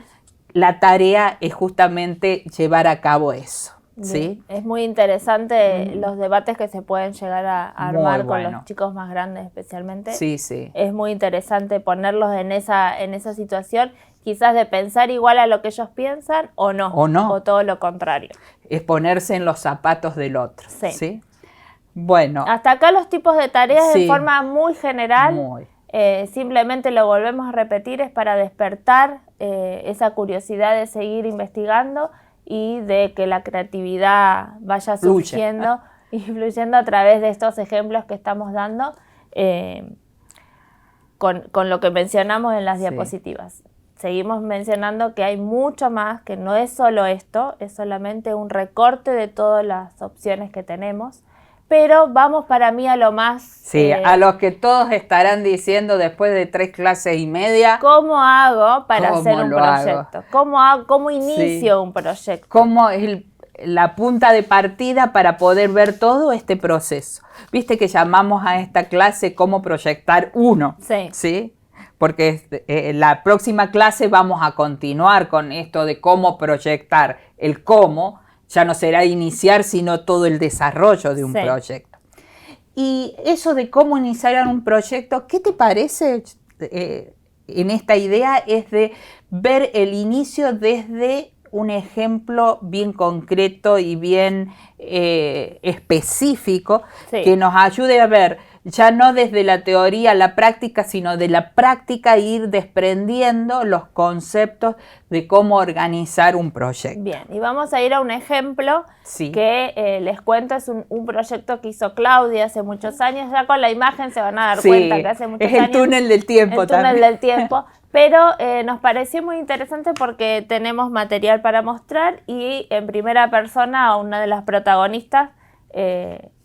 la tarea es justamente llevar a cabo eso. ¿Sí? Es muy interesante los debates que se pueden llegar a armar con los chicos más grandes especialmente. Sí, sí. Es muy interesante ponerlos en esa situación, quizás de pensar igual a lo que ellos piensan o no, o todo lo contrario. Es ponerse en los zapatos del otro. Sí. ¿Sí? Bueno. Hasta acá los tipos de tareas de forma muy general. Simplemente lo volvemos a repetir, es para despertar esa curiosidad de seguir investigando y de que la creatividad vaya surgiendo y fluyendo a través de estos ejemplos que estamos dando con lo que mencionamos en las diapositivas. Seguimos mencionando que hay mucho más, que no es solo esto, es solamente un recorte de todas las opciones que tenemos. Pero vamos para mí a lo más... Sí, a lo que todos estarán diciendo después de 3 clases y media. ¿Cómo hago para hacer un proyecto? ¿Cómo inicio un proyecto? ¿Cómo es la punta de partida para poder ver todo este proceso? Viste que llamamos a esta clase cómo proyectar uno. ¿Sí? Porque la próxima clase vamos a continuar con esto de cómo proyectar el cómo. Ya no será iniciar, sino todo el desarrollo de un proyecto. Y eso de cómo iniciar un proyecto, ¿qué te parece en esta idea? Es de ver el inicio desde un ejemplo bien concreto y bien específico, que nos ayude a ver, ya no desde la teoría a la práctica, sino de la práctica ir desprendiendo los conceptos de cómo organizar un proyecto. Bien, y vamos a ir a un ejemplo que les cuento, es un proyecto que hizo Claudia hace muchos años, ya con la imagen se van a dar cuenta que hace muchos años. Es el túnel del tiempo también. El túnel del tiempo, pero nos pareció muy interesante porque tenemos material para mostrar y en primera persona a una de las protagonistas,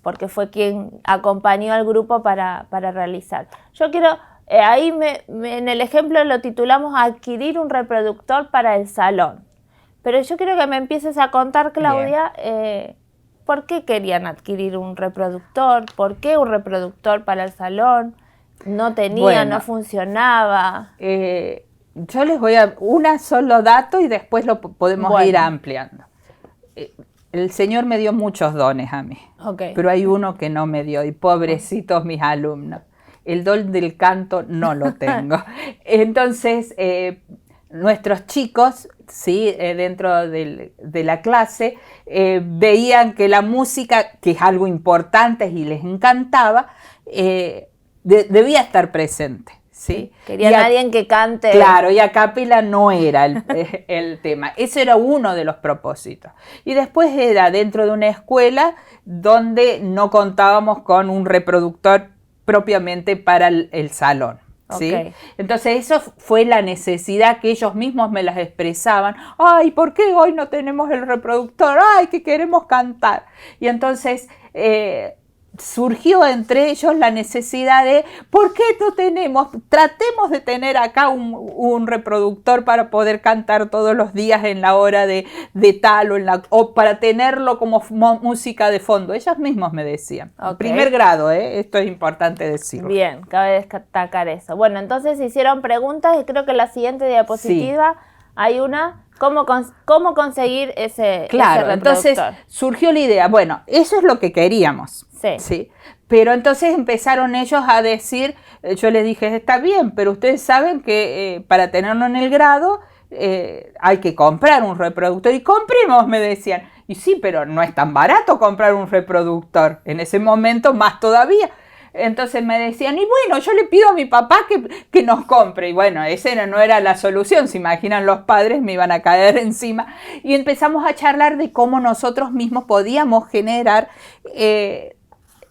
porque fue quien acompañó al grupo para realizar. Yo quiero, ahí en el ejemplo lo titulamos Adquirir un reproductor para el salón. Pero yo quiero que me empieces a contar, Claudia, ¿por qué querían adquirir un reproductor? ¿Por qué un reproductor para el salón? ¿No tenía, no funcionaba? Yo les voy a un solo dato y después lo podemos ir ampliando. El Señor me dio muchos dones a mí, pero hay uno que no me dio, y pobrecitos mis alumnos. El don del canto no lo tengo. Entonces, nuestros chicos, dentro de la clase, veían que la música, que es algo importante y les encantaba, debía estar presente. ¿Sí? Querían a alguien que cante. Claro, y a capela no era el tema. Ese era uno de los propósitos. Y después era dentro de una escuela donde no contábamos con un reproductor propiamente para el salón. ¿Sí? Entonces eso fue la necesidad que ellos mismos me las expresaban. Ay, ¿por qué hoy no tenemos el reproductor? Ay, que queremos cantar. Y entonces surgió entre ellos la necesidad de ¿por qué no tenemos? Tratemos de tener acá un reproductor para poder cantar todos los días en la hora de tal o para tenerlo como música de fondo. Ellos mismos me decían. Primer grado, esto es importante decirlo. Bien, cabe destacar eso. Bueno, entonces hicieron preguntas y creo que en la siguiente diapositiva hay una... ¿Cómo conseguir ese reproductor? Entonces surgió la idea, bueno, eso es lo que queríamos, ¿sí? Pero entonces empezaron ellos a decir, yo les dije, está bien, pero ustedes saben que para tenerlo en el grado hay que comprar un reproductor, y compremos, me decían, y sí, pero no es tan barato comprar un reproductor, en ese momento más todavía. Entonces me decían, y bueno, yo le pido a mi papá que nos compre. Y bueno, esa no era la solución. Se imaginan, los padres me iban a caer encima. Y empezamos a charlar de cómo nosotros mismos podíamos generar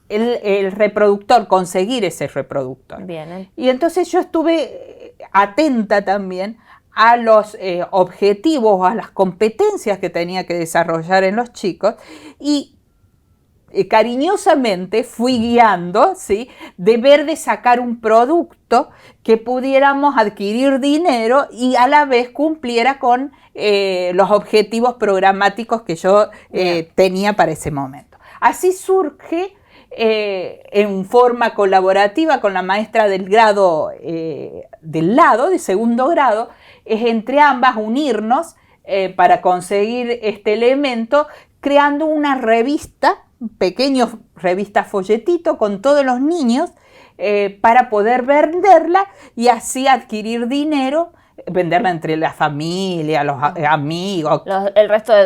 el reproductor, conseguir ese reproductor. Bien. Y entonces yo estuve atenta también a los objetivos, a las competencias que tenía que desarrollar en los chicos y cariñosamente fui guiando, ¿sí?, deber de sacar un producto que pudiéramos adquirir dinero y a la vez cumpliera con los objetivos programáticos que yo tenía para ese momento. Así surge en forma colaborativa con la maestra del grado de segundo grado, es entre ambas unirnos para conseguir este elemento, creando una revista, pequeño revista folletito con todos los niños para poder venderla y así adquirir dinero, venderla entre la familia, los amigos, el resto de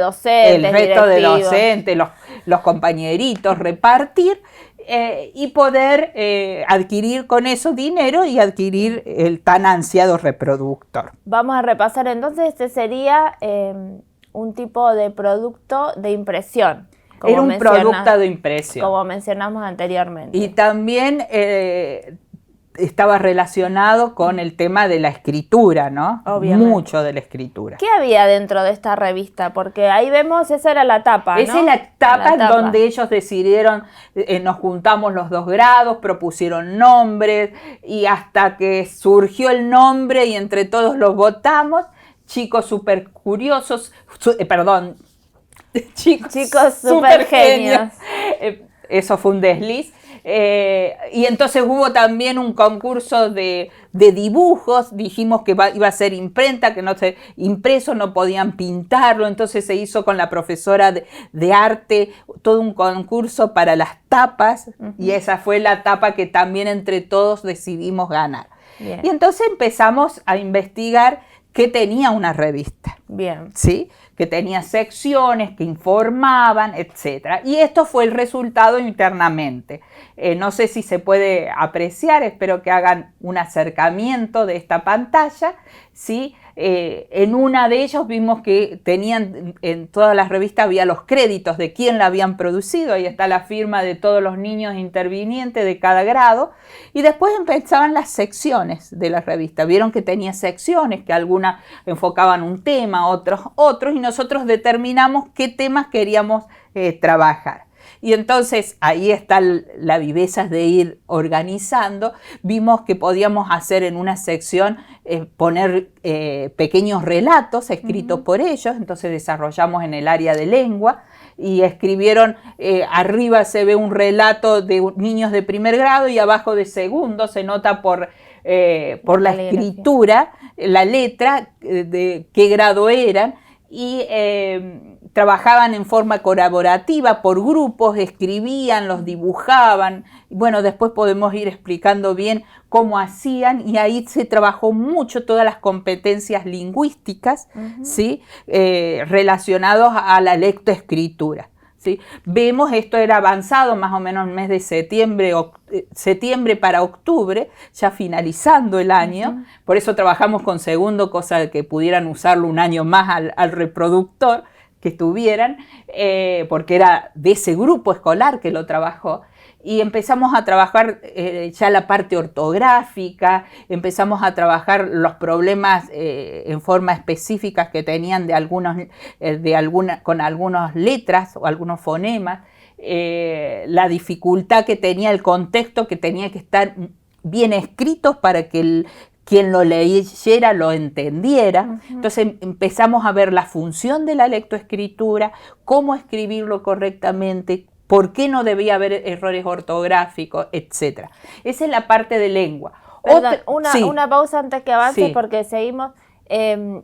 docentes, los compañeritos, repartir y poder adquirir con eso dinero y adquirir el tan ansiado reproductor. Vamos a repasar entonces, este sería un tipo de producto de impresión. Era un producto de impresión. Como mencionamos anteriormente. Y también estaba relacionado con el tema de la escritura, ¿no? Obviamente. Mucho de la escritura. ¿Qué había dentro de esta revista? Porque ahí vemos, esa era la tapa, ¿no? Esa es la tapa en donde ellos decidieron, nos juntamos los 2 grados, propusieron nombres y hasta que surgió el nombre y entre todos los votamos, chicos súper curiosos, chicos súper genios. Eso fue un desliz. Y entonces hubo también un concurso de dibujos, dijimos que iba a ser imprenta, que no se impreso, no podían pintarlo, entonces se hizo con la profesora de arte todo un concurso para las tapas, y esa fue la tapa que también entre todos decidimos ganar. Bien. Y entonces empezamos a investigar qué tenía una revista. Bien. ¿Sí? Que tenía secciones que informaban, etc. Y esto fue el resultado internamente. No sé si se puede apreciar, espero que hagan un acercamiento de esta pantalla, ¿sí? En una de ellos vimos que tenían, en todas las revistas había los créditos de quién la habían producido, ahí está la firma de todos los niños intervinientes de cada grado, y después empezaban las secciones de la revista. Vieron que tenía secciones, que algunas enfocaban un tema, otros, y nosotros determinamos qué temas queríamos trabajar. Y entonces ahí está la viveza de ir organizando. Vimos que podíamos hacer en una sección, poner pequeños relatos escritos por ellos, entonces desarrollamos en el área de lengua y escribieron, arriba se ve un relato de niños de primer grado y abajo de segundo, se nota por la escritura, la letra, de qué grado eran. Y trabajaban en forma colaborativa, por grupos, escribían, los dibujaban. Bueno, después podemos ir explicando bien cómo hacían, y ahí se trabajó mucho todas las competencias lingüísticas, ¿sí? Relacionados a la lectoescritura. ¿Sí? Vemos, esto era avanzado más o menos en el mes de septiembre para octubre, ya finalizando el año, por eso trabajamos con segundo, cosa de que pudieran usarlo un año más al reproductor que tuvieran, porque era de ese grupo escolar que lo trabajó. Y empezamos a trabajar ya la parte ortográfica, empezamos a trabajar los problemas en forma específica que tenían con algunas letras o algunos fonemas, la dificultad que tenía el contexto, que tenía que estar bien escrito para que quien lo leyera lo entendiera. Entonces empezamos a ver la función de la lectoescritura, cómo escribirlo correctamente, por qué no debía haber errores ortográficos, etc. Esa es la parte de lengua. Perdón, una pausa antes que avance, porque seguimos.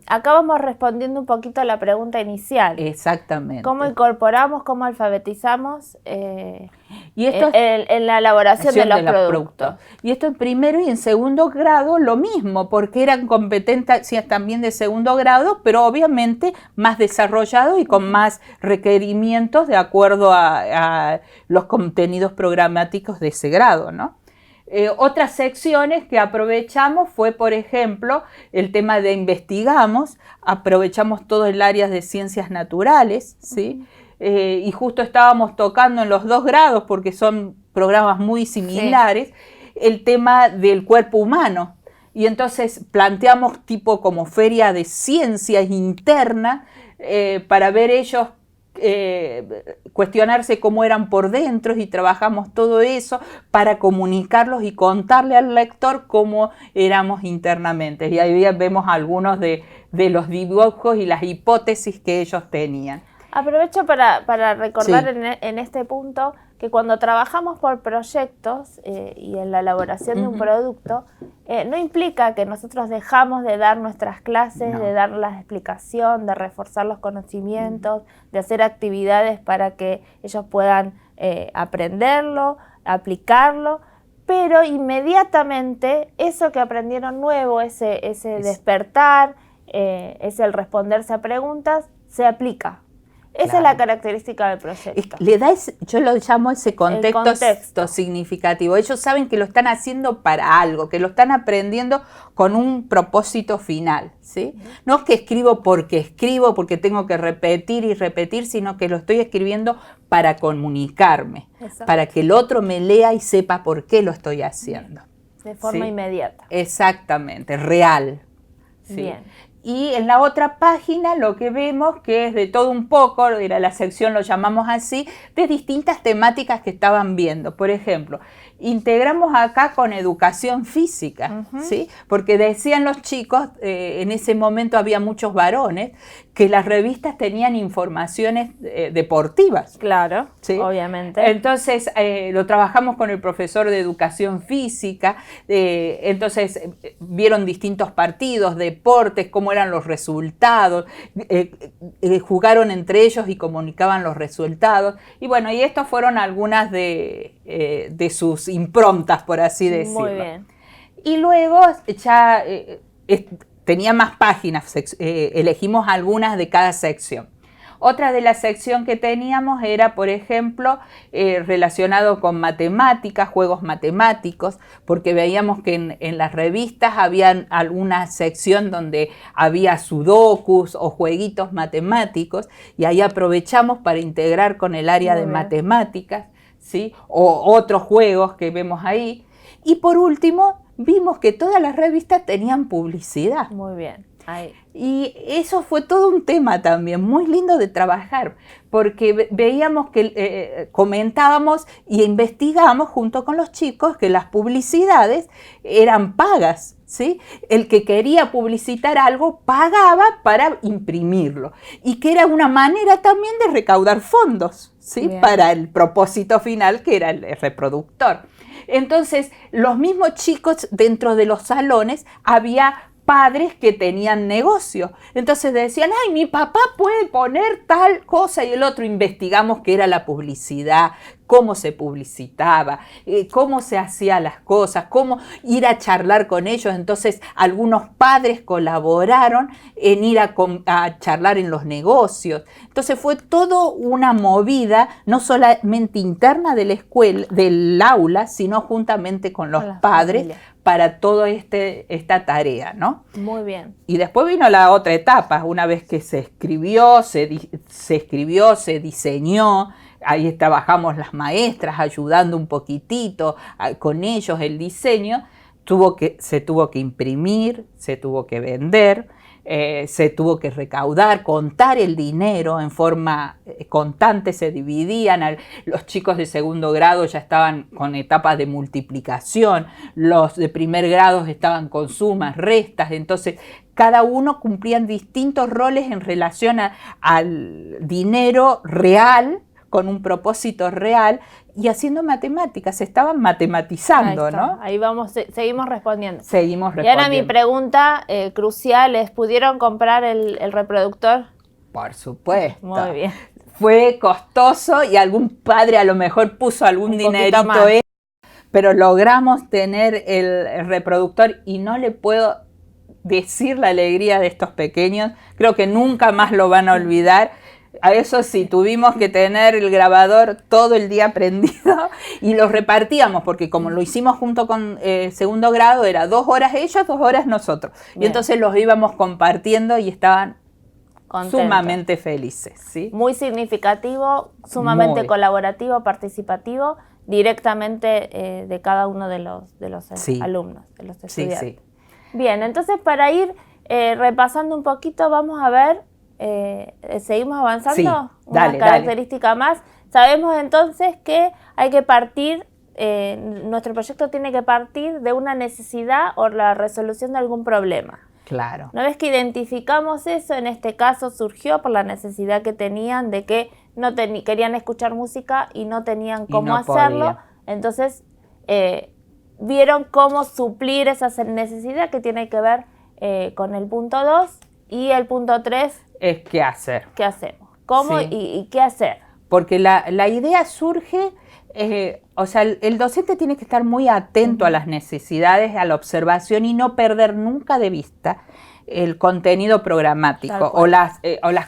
Acá vamos respondiendo un poquito a la pregunta inicial. Exactamente. ¿Cómo incorporamos, cómo alfabetizamos y esto en la elaboración de los productos? Y esto en primero y en segundo grado lo mismo, porque eran competencias también de segundo grado, pero obviamente más desarrollados y con más requerimientos de acuerdo a los contenidos programáticos de ese grado, ¿no? Otras secciones que aprovechamos fue, por ejemplo, el tema de investigamos, aprovechamos todo el área de ciencias naturales, ¿sí? Y justo estábamos tocando en los 2 grados porque son programas muy similares, el tema del cuerpo humano. Y entonces planteamos tipo como feria de ciencias interna para ver ellos cuestionarse cómo eran por dentro, y trabajamos todo eso para comunicarlos y contarle al lector cómo éramos internamente. Y ahí vemos algunos de los dibujos y las hipótesis que ellos tenían. Aprovecho para recordar Sí. en este punto que cuando trabajamos por proyectos y en la elaboración de un producto, no implica que nosotros dejamos de dar nuestras clases, No. de dar la explicación, de reforzar los conocimientos, de hacer actividades para que ellos puedan aprenderlo, aplicarlo, pero inmediatamente eso que aprendieron nuevo, ese despertar, es el responderse a preguntas, se aplica. Esa es la característica del proyecto. Le da yo lo llamo ese contexto contexto significativo. Ellos saben que lo están haciendo para algo, que lo están aprendiendo con un propósito final, ¿sí? No es que escribo porque tengo que repetir y repetir, sino que lo estoy escribiendo para comunicarme, Exacto. para que el otro me lea y sepa por qué lo estoy haciendo. De forma ¿sí? inmediata. Exactamente, real. ¿sí? Bien. Y en la otra página lo que vemos que es de todo un poco, era la sección, lo llamamos así, de distintas temáticas que estaban viendo. Por ejemplo, integramos acá con educación física, ¿sí? Porque decían los chicos, en ese momento había muchos varones, que las revistas tenían informaciones deportivas. Claro, ¿sí? obviamente. Entonces lo trabajamos con el profesor de educación física, entonces vieron distintos partidos, deportes, cómo eran los resultados, jugaron entre ellos y comunicaban los resultados. Y bueno, y estas fueron algunas de sus improntas, por así decirlo. Muy bien. Y luego ya tenía más páginas, elegimos algunas de cada sección. Otra de la sección que teníamos era, por ejemplo, relacionado con matemáticas, juegos matemáticos, porque veíamos que en las revistas había alguna sección donde había sudokus o jueguitos matemáticos, y ahí aprovechamos para integrar con el área de matemáticas, ¿sí? O otros juegos que vemos ahí. Y por último, vimos que todas las revistas tenían publicidad. Muy bien. Ahí. Y eso fue todo un tema también, muy lindo de trabajar, porque veíamos que comentábamos y investigamos junto con los chicos que las publicidades eran pagas, ¿sí? El que quería publicitar algo pagaba para imprimirlo, y que era una manera también de recaudar fondos, ¿sí? Para el propósito final, que era el reproductor. Entonces, los mismos chicos dentro de los salones había padres que tenían negocio. Entonces decían, ay, mi papá puede poner tal cosa y el otro. Investigamos qué era la publicidad, cómo se publicitaba, cómo se hacían las cosas, cómo ir a charlar con ellos. Entonces algunos padres colaboraron en ir a charlar en los negocios. Entonces fue todo una movida, no solamente interna de la escuela, del aula, sino juntamente con los padres, familias, para toda esta tarea, ¿no? Muy bien. Y después vino la otra etapa, una vez que se escribió, se diseñó. Ahí trabajamos las maestras ayudando un poquitito con ellos el diseño. Se tuvo que imprimir, se tuvo que vender, se tuvo que recaudar, contar el dinero en forma contante, se dividían. Los chicos de segundo grado ya estaban con etapas de multiplicación, los de primer grado estaban con sumas, restas, entonces cada uno cumplían distintos roles en relación al dinero real, con un propósito real, y haciendo matemáticas, se estaban matematizando, ¿no? Ahí vamos, seguimos respondiendo. Seguimos respondiendo. Y ahora mi pregunta crucial es, ¿pudieron comprar el reproductor? Por supuesto. Muy bien. Fue costoso y algún padre a lo mejor puso algún dinerito más. Pero logramos tener el reproductor y no le puedo decir la alegría de estos pequeños. Creo que nunca más lo van a olvidar. A eso sí, tuvimos que tener el grabador todo el día prendido y los repartíamos, porque como lo hicimos junto con segundo grado, era 2 horas ellos, 2 horas nosotros. Bien. Y entonces los íbamos compartiendo y estaban contentos, sumamente felices, ¿sí? Muy significativo, sumamente colaborativo, participativo. directamente de cada uno de los Sí. alumnos, de los Sí, estudiantes. sí. Bien, entonces para ir repasando un poquito, vamos a ver, ¿seguimos avanzando? Sí, Una dale, característica más. Sabemos entonces que hay que partir, nuestro proyecto tiene que partir de una necesidad o la resolución de algún problema. Claro. Una vez que identificamos eso, en este caso surgió por la necesidad que tenían de que querían escuchar música y no tenían cómo no hacerlo, podía. entonces vieron cómo suplir esa necesidad que tiene que ver con el punto 2 y el punto 3, Es qué hacer. ¿qué hacemos? ¿Cómo Sí. y qué hacer? Porque la idea surge, o sea, el docente tiene que estar muy atento a las necesidades, a la observación y no perder nunca de vista el contenido programático o las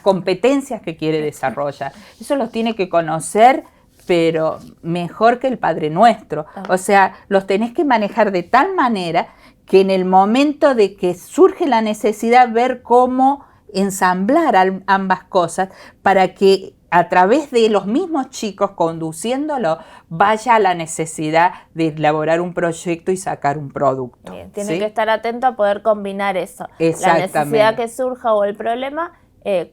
competencias que quiere desarrollar. Eso los tiene que conocer, pero mejor que el Padre Nuestro. O sea, los tenés que manejar de tal manera que en el momento de que surge la necesidad, ver cómo ensamblar ambas cosas para que a través de los mismos chicos conduciéndolo vaya a la necesidad de elaborar un proyecto y sacar un producto. Bien, tiene ¿sí? que estar atento a poder combinar eso, la Exactamente. necesidad que surja o el problema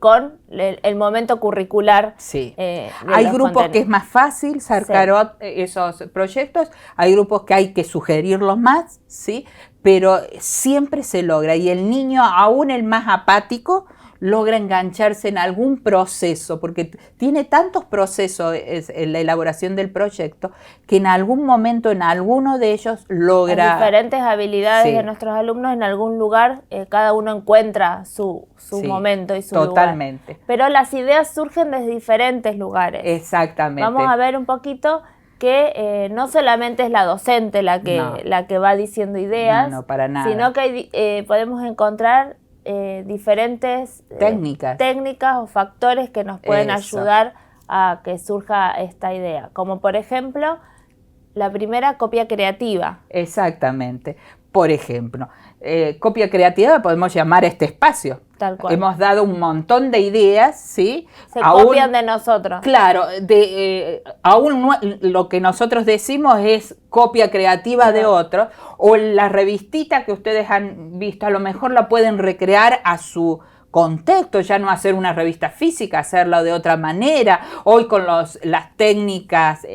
con el momento curricular. Sí. De Hay los grupos que es contenidos. más fácil sacar esos proyectos, hay grupos que hay que sugerirlos más, ¿sí? Pero siempre se logra y el niño, aún el más apático, logra engancharse en algún proceso, porque tiene tantos procesos en la elaboración del proyecto, que en algún momento, en alguno de ellos, logra... Las diferentes habilidades Sí. de nuestros alumnos en algún lugar, cada uno encuentra su Sí, momento y su totalmente. lugar. Pero las ideas surgen desde diferentes lugares. Exactamente. Vamos a ver un poquito que no solamente es la docente la que va diciendo ideas, No, para nada. sino que podemos encontrar diferentes técnicas o factores que nos pueden ayudar a que surja esta idea. Como por ejemplo, la primera, copia creativa. Exactamente. Por ejemplo, copia creativa podemos llamar este espacio. Tal cual. Hemos dado un montón de ideas, ¿sí? Se copian de nosotros. Claro, aún lo que nosotros decimos es copia creativa de otros, o la revistita que ustedes han visto, a lo mejor la pueden recrear a su contexto, ya no hacer una revista física, hacerlo de otra manera. Hoy con las técnicas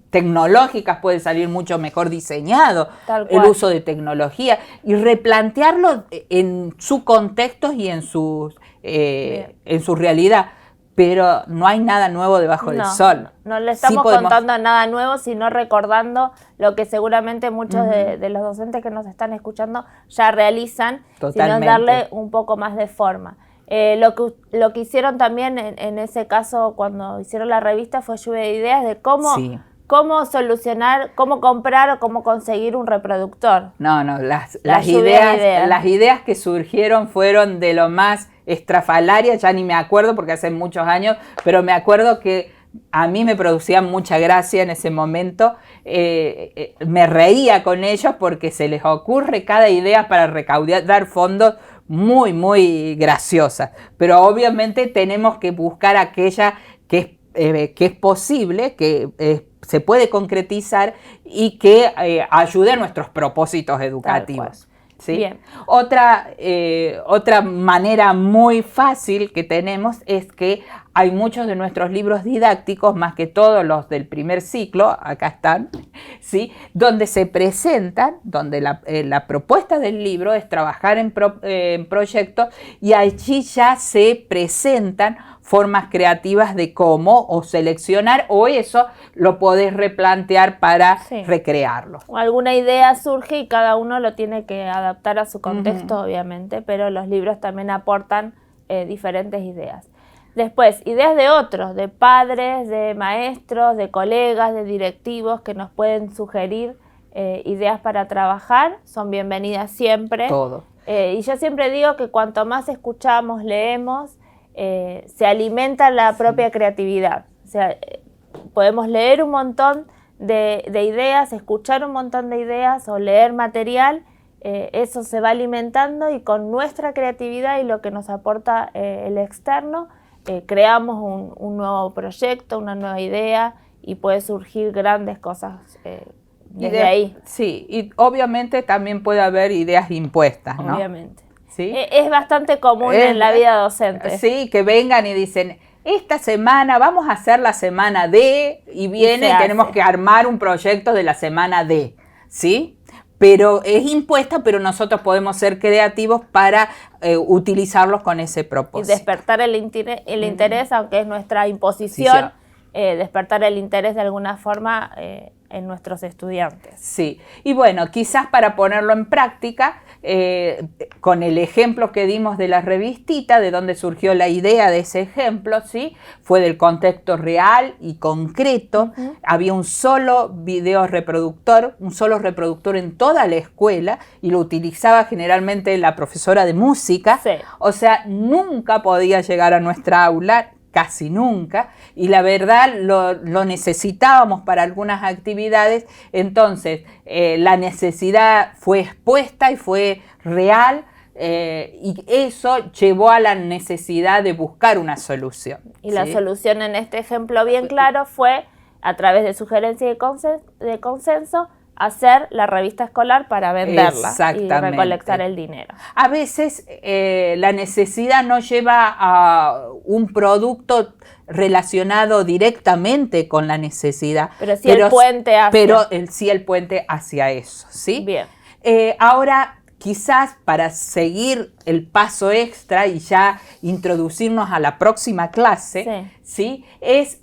tecnológicas puede salir mucho mejor diseñado el uso de tecnología y replantearlo en su contexto y en su realidad. Pero no hay nada nuevo debajo del sol. No le estamos contando nada nuevo, sino recordando lo que seguramente muchos de los docentes que nos están escuchando ya realizan, sino darle un poco más de forma. Lo que hicieron también en ese caso cuando hicieron la revista fue lluvia de ideas de cómo solucionar, cómo comprar o cómo conseguir un reproductor. Las ideas que surgieron fueron de lo más estrafalarias, ya ni me acuerdo porque hace muchos años, pero me acuerdo que a mí me producían mucha gracia en ese momento, me reía con ellos porque se les ocurre cada idea para recaudar fondos muy, muy graciosas, pero obviamente tenemos que buscar aquella que es posible, que se puede concretizar y que ayude a nuestros propósitos educativos. ¿Sí? Bien. Otra manera muy fácil que tenemos es que hay muchos de nuestros libros didácticos, más que todos los del primer ciclo, acá están, ¿sí? Donde se presentan, donde la propuesta del libro es trabajar en proyectos y allí ya se presentan formas creativas de cómo o seleccionar o eso lo podés replantear para recrearlo. Alguna idea surge y cada uno lo tiene que adaptar a su contexto, obviamente, pero los libros también aportan diferentes ideas. Después, ideas de otros, de padres, de maestros, de colegas, de directivos que nos pueden sugerir ideas para trabajar, son bienvenidas siempre. Todo. Y yo siempre digo que cuanto más escuchamos, leemos, se alimenta la propia creatividad. O sea, podemos leer un montón de ideas, escuchar un montón de ideas o leer material, eso se va alimentando y con nuestra creatividad y lo que nos aporta el externo, creamos un nuevo proyecto, una nueva idea y puede surgir grandes cosas desde ahí. Sí, y obviamente también puede haber ideas impuestas, ¿no? Obviamente. ¿Sí? Es bastante común en la vida docente. Sí, que vengan y dicen, esta semana vamos a hacer la semana D, y viene y tenemos que armar un proyecto de la semana D, ¿sí? Pero es impuesta, pero nosotros podemos ser creativos para utilizarlos con ese propósito. Y despertar el interés, aunque es nuestra imposición, despertar el interés de alguna forma en nuestros estudiantes. Sí, y bueno, quizás para ponerlo en práctica, con el ejemplo que dimos de la revistita, de donde surgió la idea de ese ejemplo, ¿sí? Fue del contexto real y concreto. Había un solo video reproductor, un solo reproductor en toda la escuela, y lo utilizaba generalmente la profesora de música. Sí. O sea, nunca podía llegar a nuestra aula, casi nunca, y la verdad lo necesitábamos para algunas actividades. Entonces la necesidad fue expuesta y fue real, y eso llevó a la necesidad de buscar una solución. Y la solución en este ejemplo bien claro fue, a través de sugerencia y de consenso, hacer la revista escolar para venderla y recolectar el dinero. A veces la necesidad no lleva a un producto relacionado directamente con la necesidad, pero sí el puente hacia eso, ¿sí? Bien. Ahora, quizás para seguir el paso extra y ya introducirnos a la próxima clase, ¿sí? Es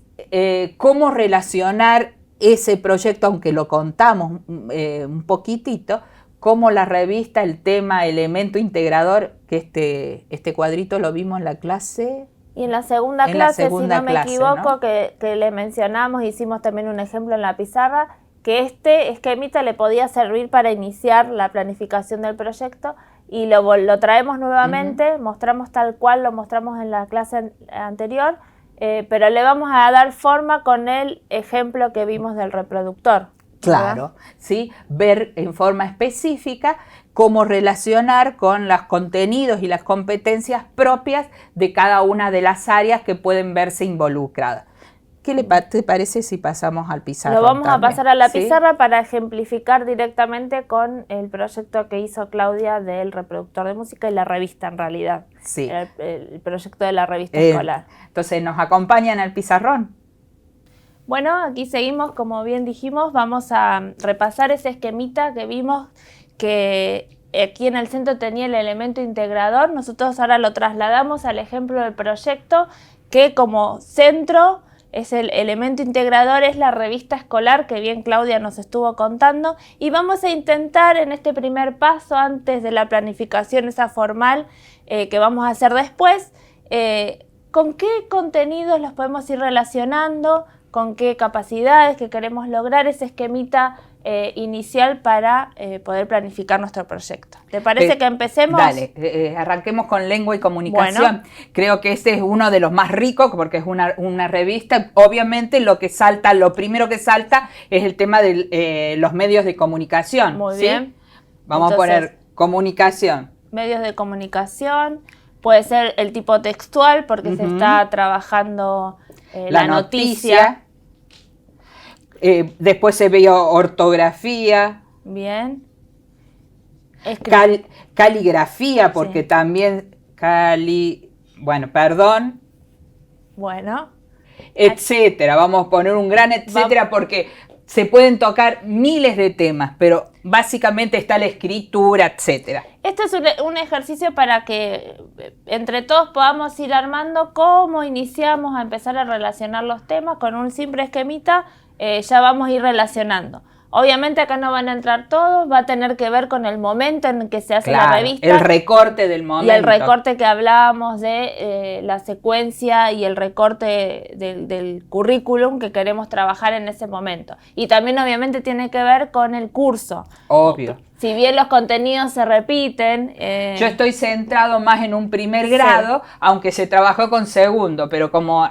cómo relacionar ese proyecto, aunque lo contamos un poquitito, como la revista, el tema, elemento integrador, que este cuadrito lo vimos en la clase. Y en la segunda clase, si no me equivoco, ¿no? que le mencionamos, hicimos también un ejemplo en la pizarra, que este esquemita le podía servir para iniciar la planificación del proyecto, y lo traemos nuevamente, mostramos tal cual lo mostramos en la clase anterior, pero le vamos a dar forma con el ejemplo que vimos del reproductor. Claro, ¿sí? Ver en forma específica cómo relacionar con los contenidos y las competencias propias de cada una de las áreas que pueden verse involucradas. ¿Qué te parece si pasamos al pizarrón? Lo vamos a pasar a la pizarra para ejemplificar directamente con el proyecto que hizo Claudia del reproductor de música y la revista, en realidad. Sí. El proyecto de la revista escolar. Entonces, ¿nos acompañan al pizarrón? Bueno, aquí seguimos, como bien dijimos, vamos a repasar ese esquemita que vimos que aquí en el centro tenía el elemento integrador. Nosotros ahora lo trasladamos al ejemplo del proyecto, que como centro es el elemento integrador, es la revista escolar que bien Claudia nos estuvo contando, y vamos a intentar en este primer paso, antes de la planificación esa formal que vamos a hacer después, con qué contenidos los podemos ir relacionando, con qué capacidades que queremos lograr, ese esquemita inicial para poder planificar nuestro proyecto. ¿Te parece que empecemos? Dale, arranquemos con lengua y comunicación. Bueno. Creo que este es uno de los más ricos porque es una revista. Obviamente lo primero que salta es el tema de los medios de comunicación. Muy ¿sí? bien. Vamos a poner comunicación. Medios de comunicación, puede ser el tipo textual porque se está trabajando la noticia. Después se ve ortografía. Bien. Caligrafía, porque también Bueno. Etcétera. Vamos a poner un gran etcétera porque se pueden tocar miles de temas, pero básicamente está la escritura, etcétera. Este es un ejercicio para que entre todos podamos ir armando cómo iniciamos a empezar a relacionar los temas. Con un simple esquemita ya vamos a ir relacionando. Obviamente acá no van a entrar todos, va a tener que ver con el momento en que se hace la revista. El recorte del momento. Y el recorte que hablábamos de la secuencia y el recorte del currículum que queremos trabajar en ese momento. Y también obviamente tiene que ver con el curso. Obvio. Si bien los contenidos se repiten... Yo estoy centrado más en un primer grado, aunque se trabajó con segundo, pero como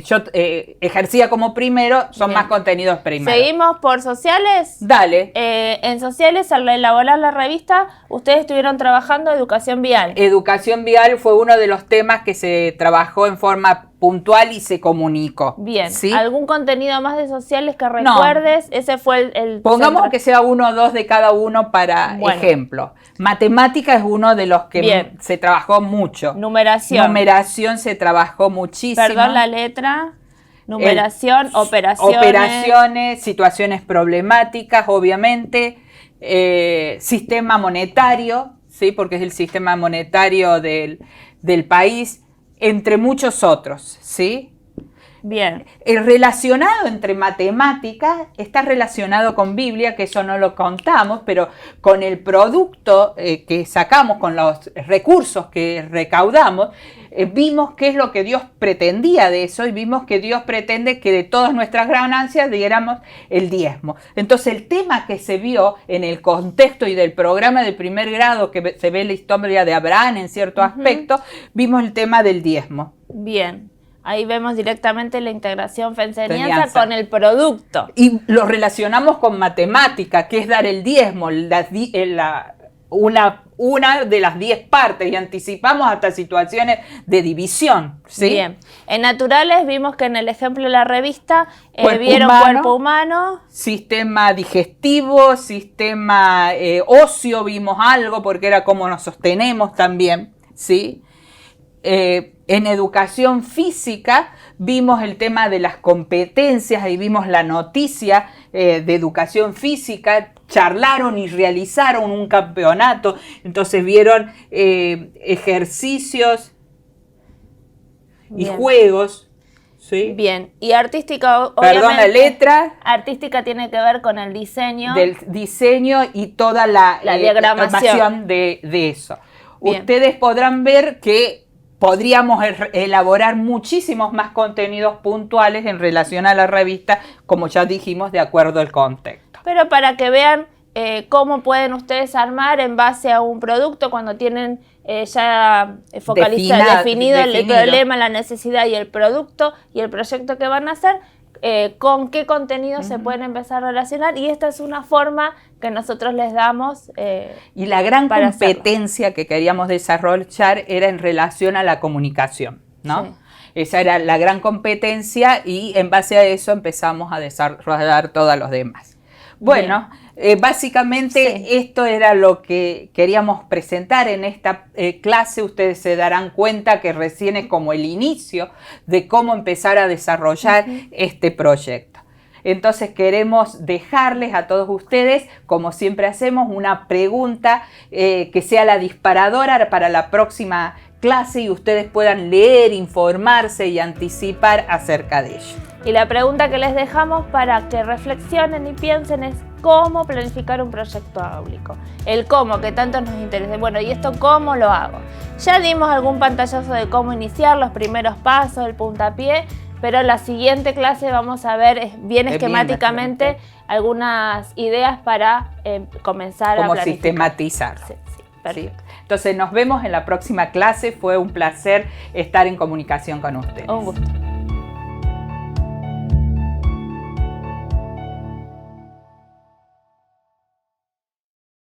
yo ejercía como primero, son más contenidos primeros. ¿Seguimos por sociales? Dale. En sociales, al elaborar la revista, ustedes estuvieron trabajando educación vial. Educación vial fue uno de los temas que se trabajó en forma puntual y se comunicó. Bien. ¿Sí? ¿Algún contenido más de sociales que recuerdes? Ese fue el Pongamos centro. que sea 1 o 2 de cada uno para ejemplo. Matemática es uno de los que se trabajó mucho. Numeración. Numeración se trabajó muchísimo. Perdón, la letra. Numeración, operaciones, situaciones problemáticas, obviamente. Sistema monetario, ¿sí? Porque es el sistema monetario del país, entre muchos otros, ¿sí? Bien. El relacionado entre matemáticas está relacionado con Biblia, que eso no lo contamos, pero con el producto que sacamos, con los recursos que recaudamos, vimos qué es lo que Dios pretendía de eso y vimos que Dios pretende que de todas nuestras ganancias diéramos el diezmo. Entonces el tema que se vio en el contexto y del programa de primer grado, que se ve la historia de Abraham en cierto aspecto, vimos el tema del diezmo. Bien. Ahí vemos directamente la integración fe enseñanza con el producto. Y lo relacionamos con matemática, que es dar el diezmo, una de las 10 partes, y anticipamos hasta situaciones de división. ¿Sí? Bien. En naturales vimos que en el ejemplo de la revista vieron cuerpo humano. Sistema digestivo, sistema óseo, vimos algo, porque era como nos sostenemos también, ¿sí? En educación física vimos el tema de las competencias y vimos la noticia de educación física, charlaron y realizaron un campeonato, entonces vieron ejercicios y juegos. ¿Sí? Bien, y artística, perdón, la letra. Artística tiene que ver con el diseño. Del diseño y toda la diagramación de eso. Bien. Ustedes podrán ver que podríamos elaborar muchísimos más contenidos puntuales en relación a la revista, como ya dijimos, de acuerdo al contexto. Pero para que vean cómo pueden ustedes armar en base a un producto cuando tienen ya definido el problema, la necesidad y el producto y el proyecto que van a hacer, con qué contenidos se pueden empezar a relacionar, y esta es una forma que nosotros les damos y la gran competencia que queríamos desarrollar era en relación a la comunicación, ¿no? Sí. Esa era la gran competencia y en base a eso empezamos a desarrollar todos los demás. Bueno, básicamente esto era lo que queríamos presentar en esta clase. Ustedes se darán cuenta que recién es como el inicio de cómo empezar a desarrollar este proyecto. Entonces queremos dejarles a todos ustedes, como siempre hacemos, una pregunta que sea la disparadora para la próxima clase y ustedes puedan leer, informarse y anticipar acerca de ello. Y la pregunta que les dejamos para que reflexionen y piensen es cómo planificar un proyecto áulico. El cómo, que tanto nos interesa. Bueno, ¿y esto cómo lo hago? Ya dimos algún pantallazo de cómo iniciar, los primeros pasos, el puntapié, pero en la siguiente clase vamos a ver bien esquemáticamente algunas ideas para comenzar a planificar. Cómo sistematizar. Sí, perfecto. ¿Sí? Entonces nos vemos en la próxima clase. Fue un placer estar en comunicación con ustedes. Un gusto.